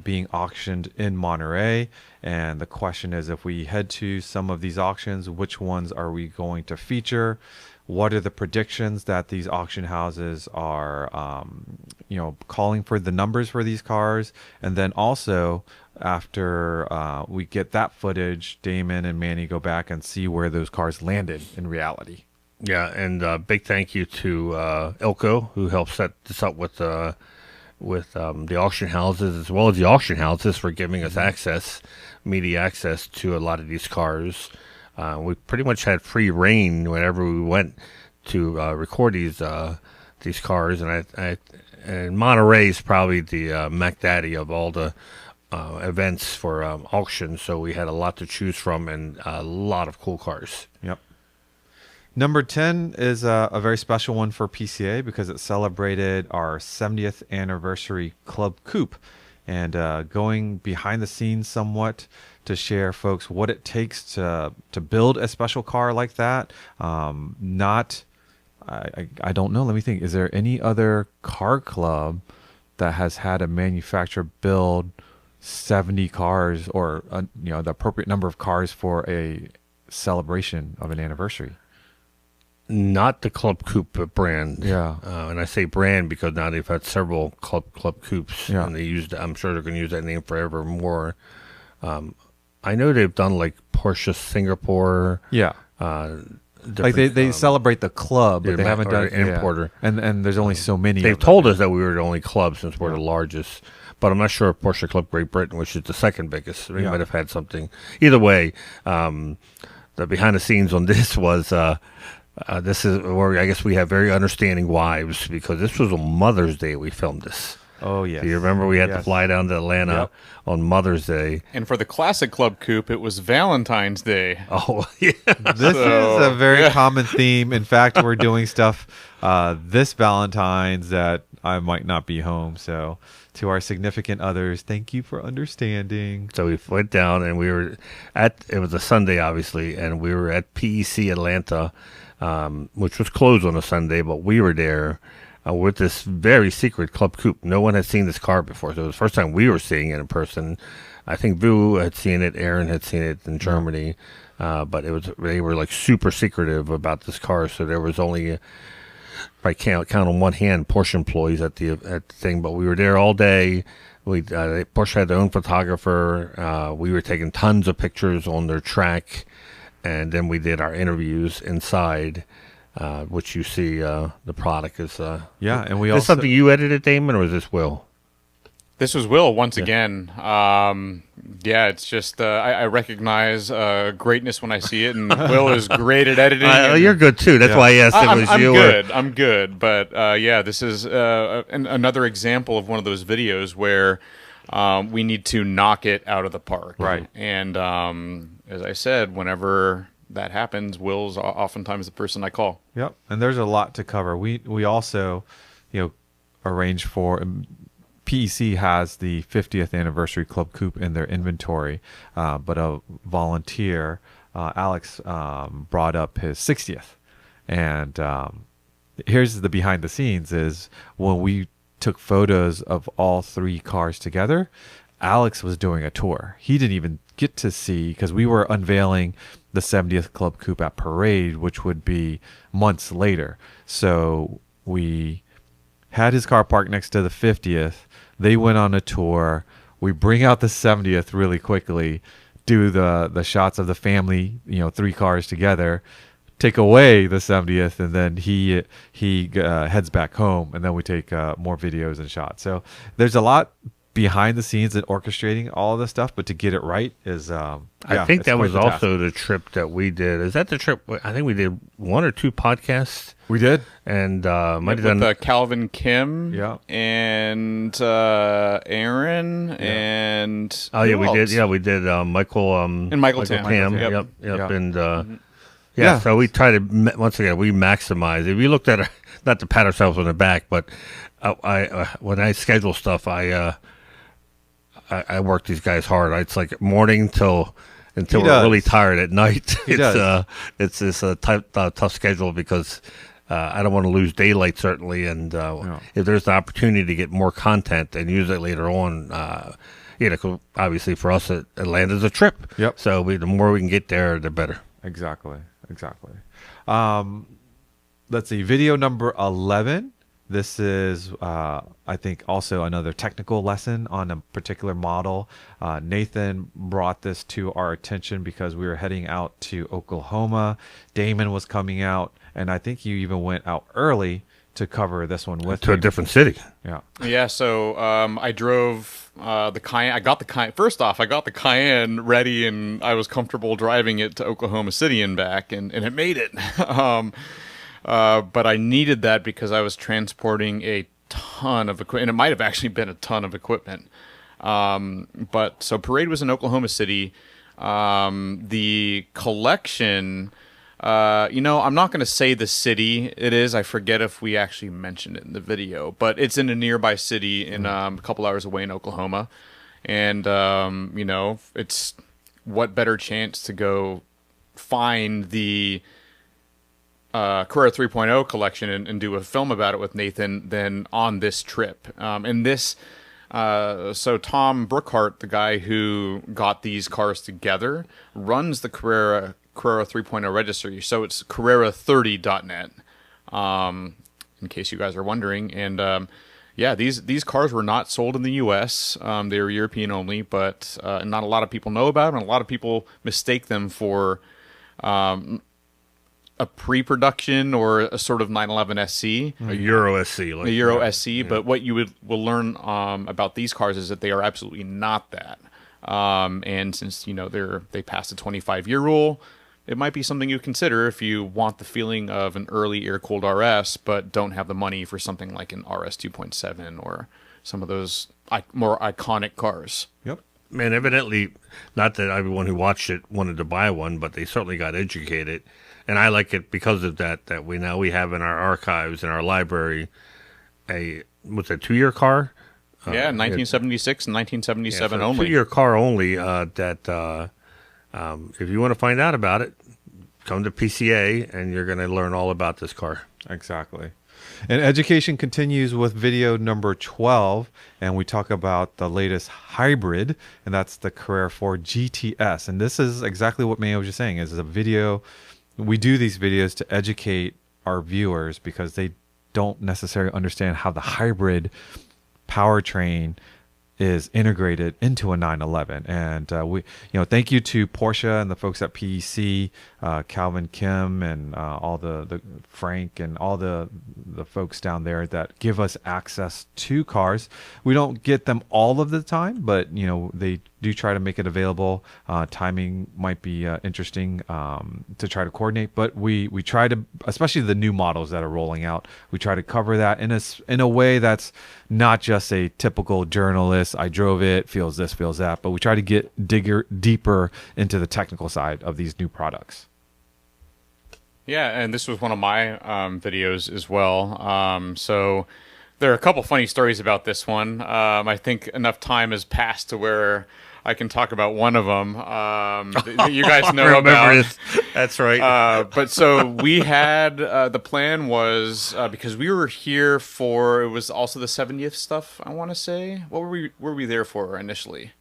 B: being auctioned in Monterey. And the question is, if we head to some of these auctions, which ones are we going to feature? What are the predictions that these auction houses are, calling for the numbers for these cars? And then also, after we get that footage, Damon and Manny go back and see where those cars landed in reality.
C: Yeah, and big thank you to Ilko, who helped set this up with the auction houses, as well as the auction houses, for giving us media access to a lot of these cars. We pretty much had free reign whenever we went to record these cars, and Monterey is probably the Mac Daddy of all the events for auctions. So we had a lot to choose from and a lot of cool cars.
B: Yep. Number 10 is a very special one for PCA because it celebrated our 70th anniversary Club Coupe, and going behind the scenes somewhat to share folks what it takes to build a special car like that. I don't know. Let me think. Is there any other car club that has had a manufacturer build 70 cars or the appropriate number of cars for a celebration of an anniversary?
C: Not the Club Coupe brand.
B: Yeah.
C: And I say brand because now they've had several Club Coupes.
B: Yeah.
C: And I'm sure they're going to use that name forever more. I know they've done like Porsche Singapore.
B: Yeah. Like they celebrate the club, but they haven't done
C: importer.
B: Yeah. And there's only so many.
C: They've told us that we were the only club since we're the largest. But I'm not sure if Porsche Club Great Britain, which is the second biggest, we might have had something. Either way, the behind the scenes on this was... this is where I guess we have very understanding wives, because this was on Mother's Day we filmed this.
B: Oh, yes.
C: Do you remember we had to fly down to Atlanta on Mother's Day?
D: And for the classic Club Coupe, it was Valentine's Day.
C: Oh, yeah.
B: This is a very common theme. In fact, we're doing stuff this Valentine's that I might not be home. So to our significant others, thank you for understanding.
C: So we went down and it was a Sunday, obviously, and we were at PEC Atlanta, which was closed on a Sunday, but we were there with this very secret Club Coupe. No one had seen this car before, so it was the first time we were seeing it in person. I think Vu had seen it, Aaron had seen it in Germany, but they were like super secretive about this car, so there was only, if I count on one hand, Porsche employees at the thing, but we were there all day. Porsche had their own photographer. We were taking tons of pictures on their track. And then we did our interviews inside, which you see the product is.
B: And we
C: is
B: also...
C: this something you edited, Damon, or was this Will?
D: This was Will once again. It's just I recognize greatness when I see it, and Will is great at editing.
C: You're good too. That's why I asked if it was you.
D: I'm good. But this is another example of one of those videos where we need to knock it out of the park.
B: Right.
D: And as I said, whenever that happens, Will's oftentimes the person I call.
B: Yep. And there's a lot to cover. We also, arranged for... PEC has the 50th anniversary Club Coupe in their inventory, but a volunteer, Alex, brought up his 60th. And here's the behind the scenes is when we took photos of all three cars together, Alex was doing a tour. He didn't even get to see, because we were unveiling the 70th Club Coupe at Parade, which would be months later. So we had his car parked next to the 50th. They went on a tour. We bring out the 70th really quickly, do the shots of the family, three cars together, take away the 70th, and then he heads back home, and then we take more videos and shots. So there's a lot behind the scenes and orchestrating all of this stuff, but to get it right is
C: I think that was also the trip that we did. Is that the trip? I think we did one or two podcasts.
B: We did,
C: and
D: might have done Calvin Kim, and Aaron,
C: and
D: we
C: did Michael
D: and Michael Tam.
C: Yep. And so we try to once again we maximize. If you looked at not to pat ourselves on the back, but when I schedule stuff, I work these guys hard. It's like morning until we're really tired at night. It's a tough schedule because I don't want to lose daylight, certainly, and if there's an opportunity to get more content and use it later on, 'cause obviously for us, Atlanta's a trip.
B: Yep.
C: So the more we can get there, the better.
B: Exactly. Let's see, video number 11. This is, I think, also another technical lesson on a particular model. Nathan brought this to our attention because we were heading out to Oklahoma. Damon was coming out, and I think you even went out early to cover this one with
C: to a different city.
B: Yeah.
D: Yeah, so I drove the Cayenne. I got the Cayenne. First off, I got the Cayenne ready, and I was comfortable driving it to Oklahoma City and back, and it made it. But I needed that because I was transporting a ton of equipment, and it might have actually been a ton of equipment. But so Parade was in Oklahoma City. The collection, I'm not going to say the city it is. I forget if we actually mentioned it in the video, but it's in a nearby city in a couple hours away in Oklahoma. And, it's what better chance to go find the Carrera 3.0 collection and do a film about it with Nathan than on this trip. So Tom Brookhart, the guy who got these cars together, runs the Carrera 3.0 registry. So it's Carrera30.net, in case you guys are wondering. And these cars were not sold in the U.S. They were European only, but not a lot of people know about them. And a lot of people mistake them for a pre-production or a sort of 911 SC.
C: A Euro SC.
D: A Euro SC, but what you will learn about these cars is that they are absolutely not that. And since, they passed the 25-year rule, it might be something you consider if you want the feeling of an early air-cooled RS, but don't have the money for something like an RS 2.7 or some of those more iconic cars.
B: Yep.
C: Man, evidently, not that everyone who watched it wanted to buy one, but they certainly got educated. And I like it because of that we have in our archives, in our library, a 2-year car?
D: 1976 and 1977 only.
C: 2-year car only, if you want to find out about it, come to PCA and you're going to learn all about this car.
B: Exactly. And education continues with video number 12, and we talk about the latest hybrid, and that's the Carrera 4 GTS. And this is exactly what Mayo was just saying, is a video. We do these videos to educate our viewers because they don't necessarily understand how the hybrid powertrain is integrated into a 911. And thank you to Porsche and the folks at PEC, Calvin Kim and all the Frank and all the folks down there that give us access to cars. We don't get them all of the time, but they do try to make it available. Timing might be interesting to try to coordinate, but we try to, especially the new models that are rolling out, we try to cover that in a way that's not just a typical journalist, I drove it, feels this, feels that, but we try to get deeper into the technical side of these new products.
D: Yeah, and this was one of my videos as well. So there are a couple funny stories about this one. I think enough time has passed to where I can talk about one of them that you guys know about.
C: That's right.
D: But so we had the plan was because we were here for, it was also the 70th stuff, I want to say. What were we there for initially?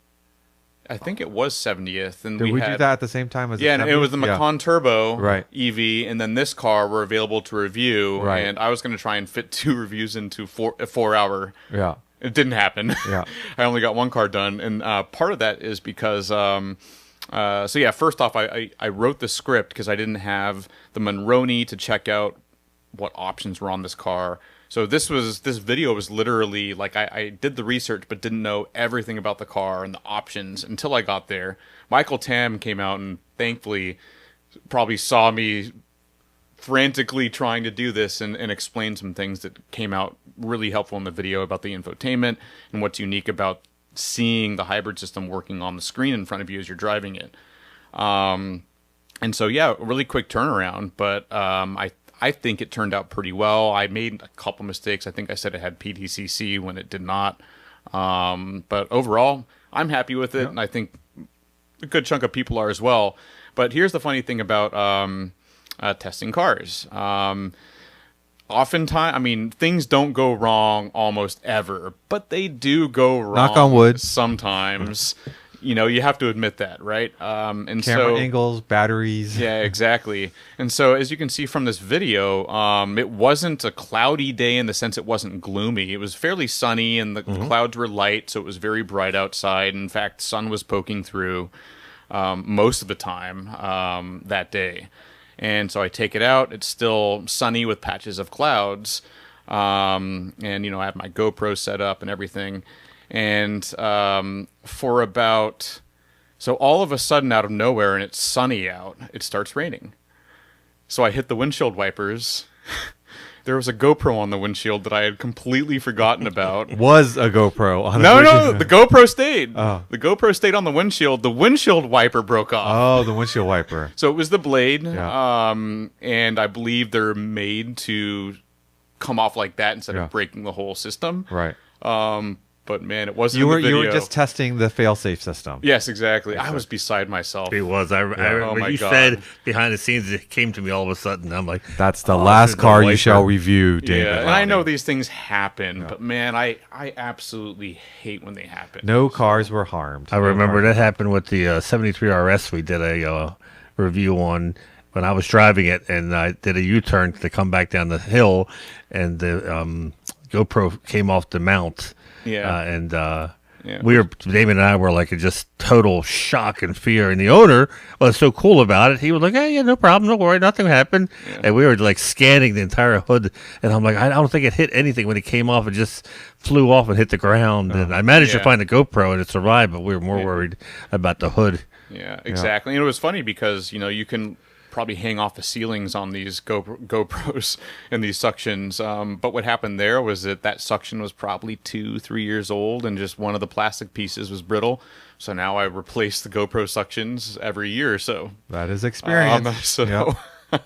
D: I think it was 70th. And
B: Did we do that at the same time as
D: and it was the Macan Turbo
B: right.
D: EV, and then this car were available to review.
B: Right.
D: And I was going to try and fit 2 reviews into a 4-hour.
B: Yeah.
D: It didn't happen.
B: Yeah.
D: I only got 1 car done, and part of that is because first off, I wrote the script because I didn't have the Monroney to check out what options were on this car. So this video was literally like I did the research but didn't know everything about the car and the options until I got there. Michael Tam came out and thankfully probably saw me frantically trying to do this and explain some things that came out really helpful in the video about the infotainment and what's unique about seeing the hybrid system working on the screen in front of you as you're driving it. And so, yeah, really quick turnaround, but I think it turned out pretty well. I made a couple mistakes. I think I said it had PTCC when it did not. But overall, I'm happy with it, and I think a good chunk of people are as well. But here's the funny thing about testing cars. Oftentimes, I mean, things don't go wrong almost ever, but they do go wrong.
B: Knock on wood.
D: Sometimes. You have to admit that, right? And
B: Camera angles, batteries.
D: Yeah, exactly. And so, as you can see from this video, it wasn't a cloudy day in the sense it wasn't gloomy. It was fairly sunny, and the clouds were light, so it was very bright outside. In fact, the sun was poking through most of the time that day. And so I take it out. It's still sunny with patches of clouds. And, I have my GoPro set up and everything. And for about... So all of a sudden, out of nowhere, and it's sunny out, it starts raining. So I hit the windshield wipers. There was a GoPro on the windshield that I had completely forgotten about.
B: Was a GoPro on
D: No,
B: the
D: no, the GoPro stayed.
B: Oh.
D: The GoPro stayed on the windshield. The windshield wiper broke off.
B: Oh, the windshield wiper.
D: So it was the blade,
B: Yeah.
D: and I believe they're made to come off like that instead
B: Yeah.
D: of breaking the whole system.
B: Right.
D: But man, it wasn't
B: You
D: in
B: were
D: the video.
B: you were just testing the fail-safe system.
D: Yes, exactly. I was beside myself.
C: It was. I
D: Oh
C: when
D: my
C: you
D: God.
C: said behind the scenes, it came to me all of a sudden. I'm like,
B: That's the
C: oh, this
B: last
C: is the
B: car you
C: wiper.
B: shall review, David.
D: Yeah, and I know
B: Lowney.
D: these things happen, but man, I absolutely hate when they happen.
B: No cars were harmed.
C: I remember that happened with the 73 RS. We did a review on when I was driving it, and I did a U-turn to come back down the hill, and the GoPro came off the mount.
D: Yeah. Yeah.
C: Damon and I were like in just total shock and fear. And the owner was so cool about it. He was like, "Hey, yeah, no problem, don't worry, nothing happened."
D: Yeah.
C: And we were like scanning the entire hood, and I'm like, I don't think it hit anything when it came off. It just flew off and hit the ground. And I managed to
D: Yeah.
C: find the GoPro, and it survived. But we were more worried about the hood.
D: Yeah, exactly. And it was funny because, you can probably hang off the ceilings on these GoPros and these suctions. But what happened there was that suction was probably 2-3 years old, and just one of the plastic pieces was brittle. So now I replace the GoPro suctions every year or so.
B: That is experience.
D: So
B: Yep.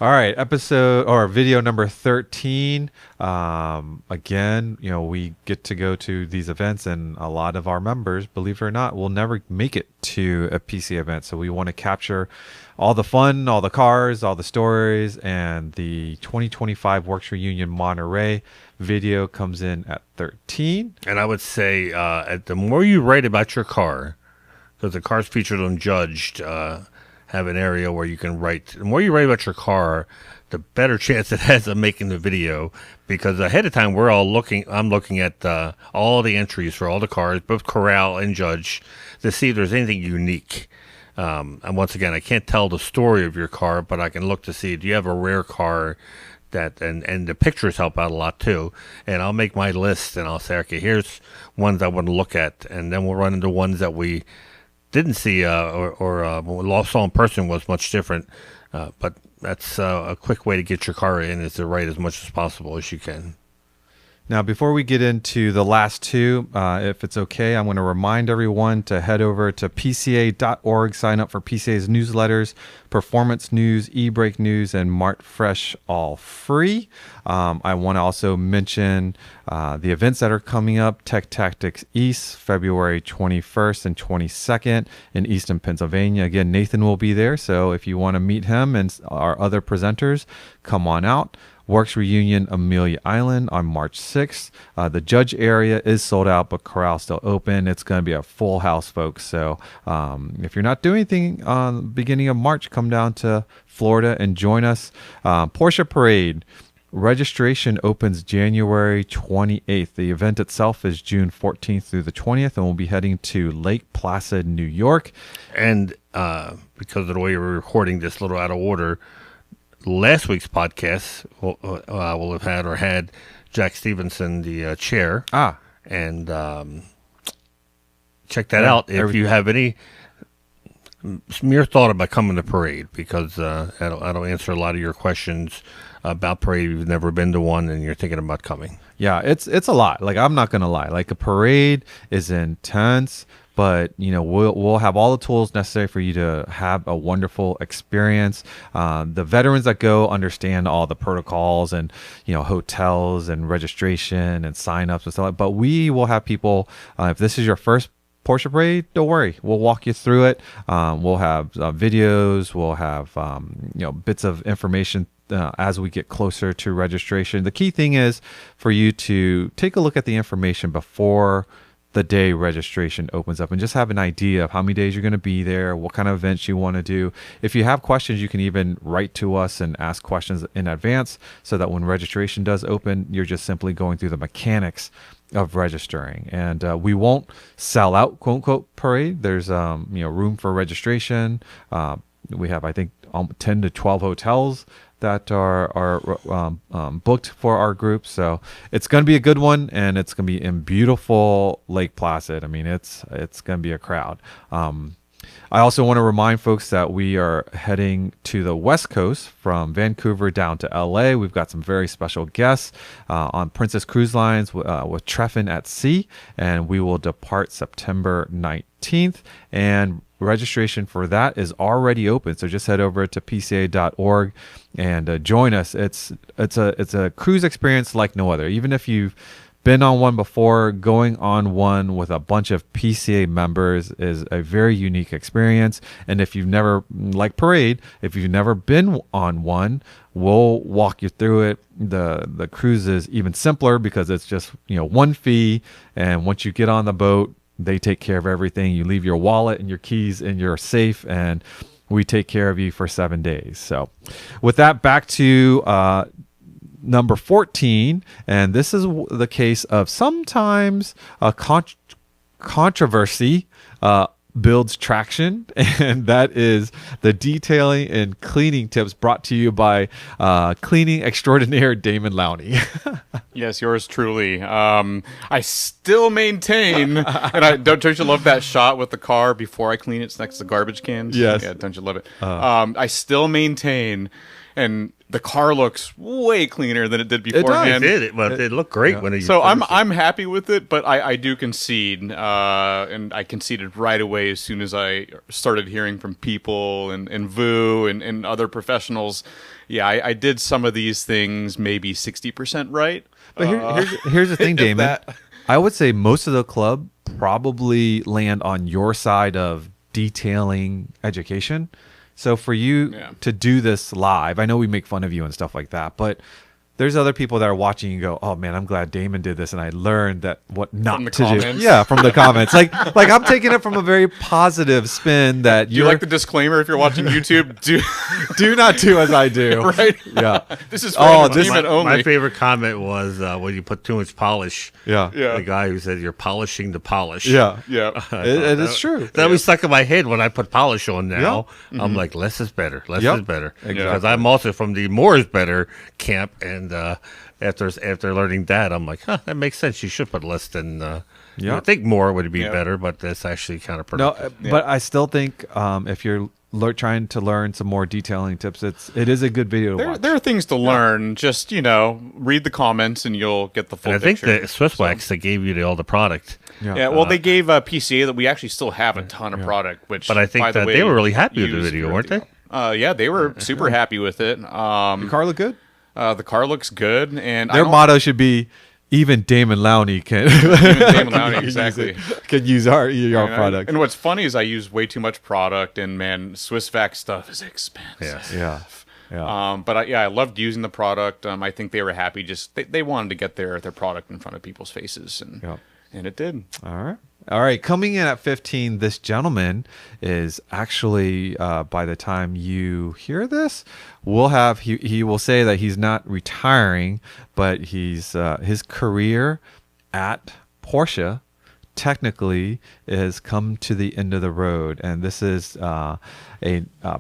B: All right, episode or video number 13. Again, we get to go to these events, and a lot of our members, believe it or not, will never make it to a PC event. So we want to capture all the fun, all the cars, all the stories, and the 2025 Works Reunion Monterey video comes in at 13.
C: And I would say, the more you write about your car, because the cars featured on Judged have an area where you can write. The more you write about your car, the better chance it has of making the video. Because ahead of time, I'm looking at all the entries for all the cars, both Corral and Judge, to see if there's anything unique. And once again, I can't tell the story of your car, but I can look to see, do you have a rare car that, and the pictures help out a lot too. And I'll make my list, and I'll say, okay, here's ones I want to look at, and then we'll run into ones that we didn't see or saw in person was much different. But that's a quick way to get your car in, is to write as much as possible as you can.
B: Now, before we get into the last two, if it's okay, I'm going to remind everyone to head over to PCA.org, sign up for PCA's newsletters, performance news, e-brake news, and Mart Fresh, all free. I want to also mention the events that are coming up. Tech Tactics East, February 21st and 22nd in Easton, Pennsylvania. Again, Nathan will be there, so if you want to meet him and our other presenters, come on out. Works Reunion Amelia Island on March 6th. The Judge area is sold out, but Corral's still open. It's going to be a full house, folks. So if you're not doing anything on the beginning of March, come down to Florida and join us. Porsche Parade. Registration opens January 28th. The event itself is June 14th through the 20th, and we'll be heading to Lake Placid, New York.
C: And because of the way we're recording this, a little out of order, last week's podcast will have had Jack Stevenson, the chair. And check that out if you have any mere thought about coming to Parade, because that'll answer a lot of your questions about Parade if you've never been to one and you're thinking about coming.
B: Yeah, it's a lot. Like, I'm not gonna lie. Like, a parade is intense, but we'll have all the tools necessary for you to have a wonderful experience. The veterans that go understand all the protocols and hotels and registration and sign-ups and stuff. But we will have people. If this is your first Porsche Parade, don't worry. We'll walk you through it. We'll have videos. We'll have bits of information as we get closer to registration. The key thing is for you to take a look at the information before the day registration opens up and just have an idea of how many days you're going to be there, what kind of events you want to do. If you have questions, you can even write to us and ask questions in advance so that when registration does open, you're just simply going through the mechanics of registering. And we won't sell out, quote unquote, parade. There's room for registration. We have, I think, 10 to 12 hotels that are booked for our group. So it's going to be a good one, and it's going to be in beautiful Lake Placid. I mean, it's going to be a crowd. I also want to remind folks that we are heading to the West Coast from Vancouver down to LA. We've got some very special guests on Princess Cruise Lines with Treffin at Sea, and we will depart September 19th. And registration for that is already open, so just head over to pca.org and join us. It's a cruise experience like no other. Even if you've been on one before, going on one with a bunch of PCA members is a very unique experience. And if you've never, like Parade, if you've never been on one, we'll walk you through it. The cruise is even simpler because it's just one fee, and once you get on the boat, they take care of everything. You leave your wallet and your keys in your safe, and we take care of you for 7 days. So with that, back to number 14, and this is the case of sometimes a controversy builds traction, and that is the detailing and cleaning tips brought to you by cleaning extraordinaire Damon Lowney.
D: Yes, yours truly. I still maintain, and don't you love that shot with the car before I clean it? It's next to the garbage cans.
B: Yes.
D: Yeah, don't you love it? I still maintain, and the car looks way cleaner than it did beforehand.
C: It looked great when it.
D: So I'm happy with it, but I do concede, and I conceded right away as soon as I started hearing from people and Vu and other professionals. Yeah, I did some of these things maybe 60% right.
B: But here's the thing, Damon. I would say most of the club probably land on your side of detailing education. So for you to do this live, I know we make fun of you and stuff like that, but there's other people that are watching and go, "Oh man, I'm glad Damon did this, and I learned that what not to do." Yeah, from the comments. Like I'm taking it from a very positive spin. That
D: you like the disclaimer if you're watching YouTube.
B: Do not do as I do.
D: Right?
B: Yeah.
D: This is only.
C: My favorite comment was when you put too much polish.
B: Yeah.
C: The guy who said you're polishing the polish.
B: Yeah.
D: It
B: is true.
C: That always stuck in my head when I put polish on. Now I'm like, less is better. Less is better. Because I'm also from the more is better camp, and after learning that, I'm like, that makes sense. You should put less than. I think more would be better, but that's actually kind of productive.
B: No, but I still think if you're trying to learn some more detailing tips, it is a good video to watch.
D: There are things to learn. Just read the comments and you'll get the full picture.
C: I think the Swiss Wax, they gave you all the product.
D: Yeah, well, they gave PCA that we actually still have a ton of product.
C: But I think that they were really happy with the video, weren't they?
D: Yeah, they were super happy with it.
B: The car looked good?
D: The car looks good, and
B: their motto should be even Damon Lowney can.
D: Exactly.
B: Can use our product.
D: And what's funny is I use way too much product, and man, Swiss Vac stuff is expensive.
B: Yeah.
D: But I loved using the product. I think they were happy. Just they wanted to get their product in front of people's faces, and it did.
B: All right. Coming in at 15, this gentleman is actually, by the time you hear this, he will say that he's not retiring, but he's his career at Porsche technically has come to the end of the road. And this is a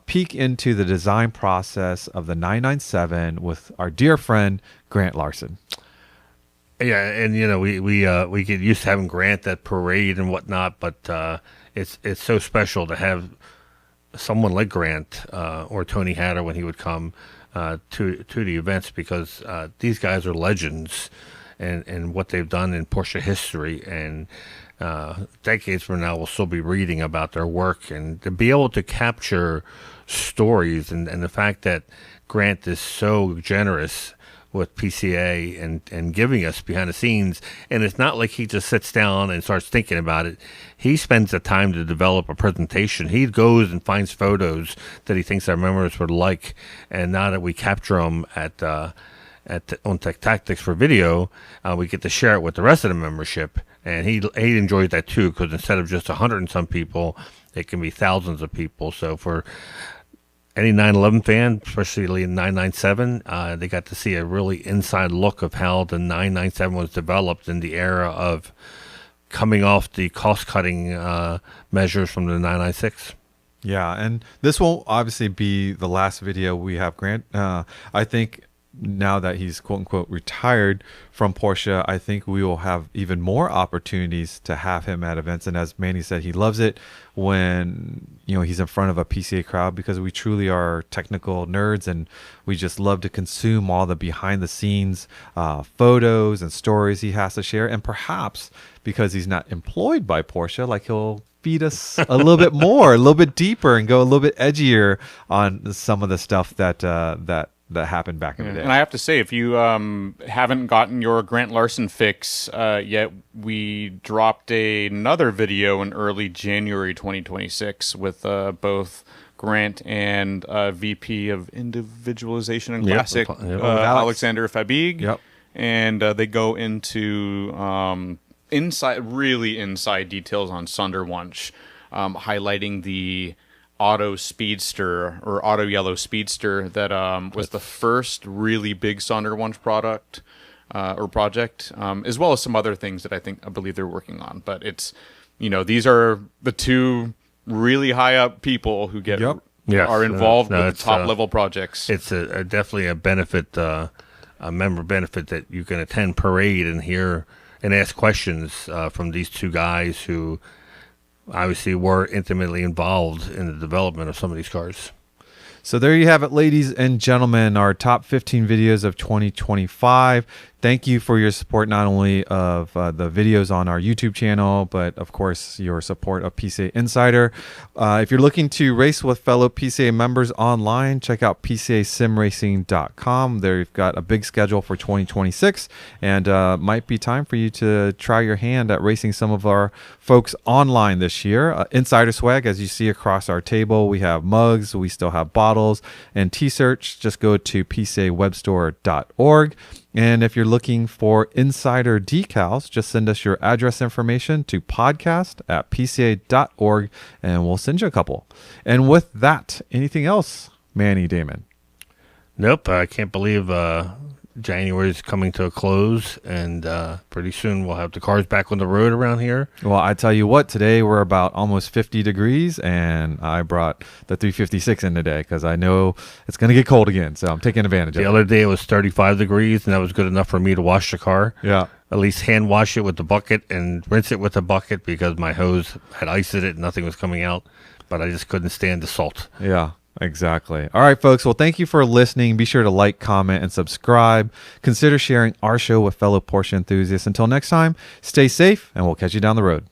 B: peek into the design process of the 997 with our dear friend, Grant Larson.
C: Yeah, and we get used to having Grant at Parade and whatnot, but it's so special to have someone like Grant or Tony Hatter when he would come to the events, because these guys are legends, and what they've done in Porsche history, and decades from now we'll still be reading about their work, and to be able to capture stories, and the fact that Grant is so generous with PCA and giving us behind the scenes. And it's not like he just sits down and starts thinking about it. He spends the time to develop a presentation. He goes and finds photos that he thinks our members would like. And now that we capture them on Tech Tactics for video, we get to share it with the rest of the membership. And he enjoys that too, because instead of just 100 and some people, it can be thousands of people. So for any 911 fan, especially in 997, they got to see a really inside look of how the 997 was developed in the era of coming off the cost-cutting measures from the 996.
B: Yeah, and this will obviously be the last video we have Grant. I think now that he's quote unquote retired from Porsche, I think we will have even more opportunities to have him at events. And as Manny said, he loves it when he's in front of a PCA crowd, because we truly are technical nerds and we just love to consume all the behind the scenes photos and stories he has to share. And perhaps because he's not employed by Porsche, like he'll feed us a little bit more, a little bit deeper, and go a little bit edgier on some of the stuff that happened back in the day.
D: And I have to say, if you haven't gotten your Grant Larson fix yet, we dropped another video in early January 2026 with both Grant and VP of Individualization and Classic, Alexander Fabig.
B: Yep.
D: And they go into really inside details on Sonderwunsch, highlighting the auto speedster or auto yellow speedster that was the first really big Sonderwunsch product or project, as well as some other things that I believe they're working on. But it's, these are the two really high up people who get are involved with top level projects.
C: It's definitely a benefit, a member benefit, that you can attend parade and hear and ask questions from these two guys who obviously were intimately involved in the development of some of these cars.
B: So there you have it, ladies and gentlemen, our top 15 videos of 2025. Thank you for your support, not only of the videos on our YouTube channel, but of course your support of PCA Insider. If you're looking to race with fellow PCA members online, check out PCASimRacing.com. There you've got a big schedule for 2026, and might be time for you to try your hand at racing some of our folks online this year. Insider swag, as you see across our table, we have mugs, we still have bottles, and T-shirts. Just go to PCAWebstore.org. And if you're looking for insider decals, just send us your address information to podcast@pca.org and we'll send you a couple. And with that, anything else, Manny Damon?
C: Nope. I can't believe January is coming to a close, and pretty soon we'll have the cars back on the road around here.
B: Well, I tell you what, today we're about almost 50 degrees, and I brought the 356 in today because I know it's going to get cold again, so I'm taking advantage of it.
C: The other day it was 35 degrees, and that was good enough for me to wash the car.
B: Yeah.
C: At least hand wash it with the bucket and rinse it with the bucket, because my hose had ice in it and nothing was coming out, but I just couldn't stand the salt.
B: Yeah. Exactly. All right, folks. Well, thank you for listening. Be sure to like, comment, and subscribe. Consider sharing our show with fellow Porsche enthusiasts. Until next time, stay safe, and we'll catch you down the road.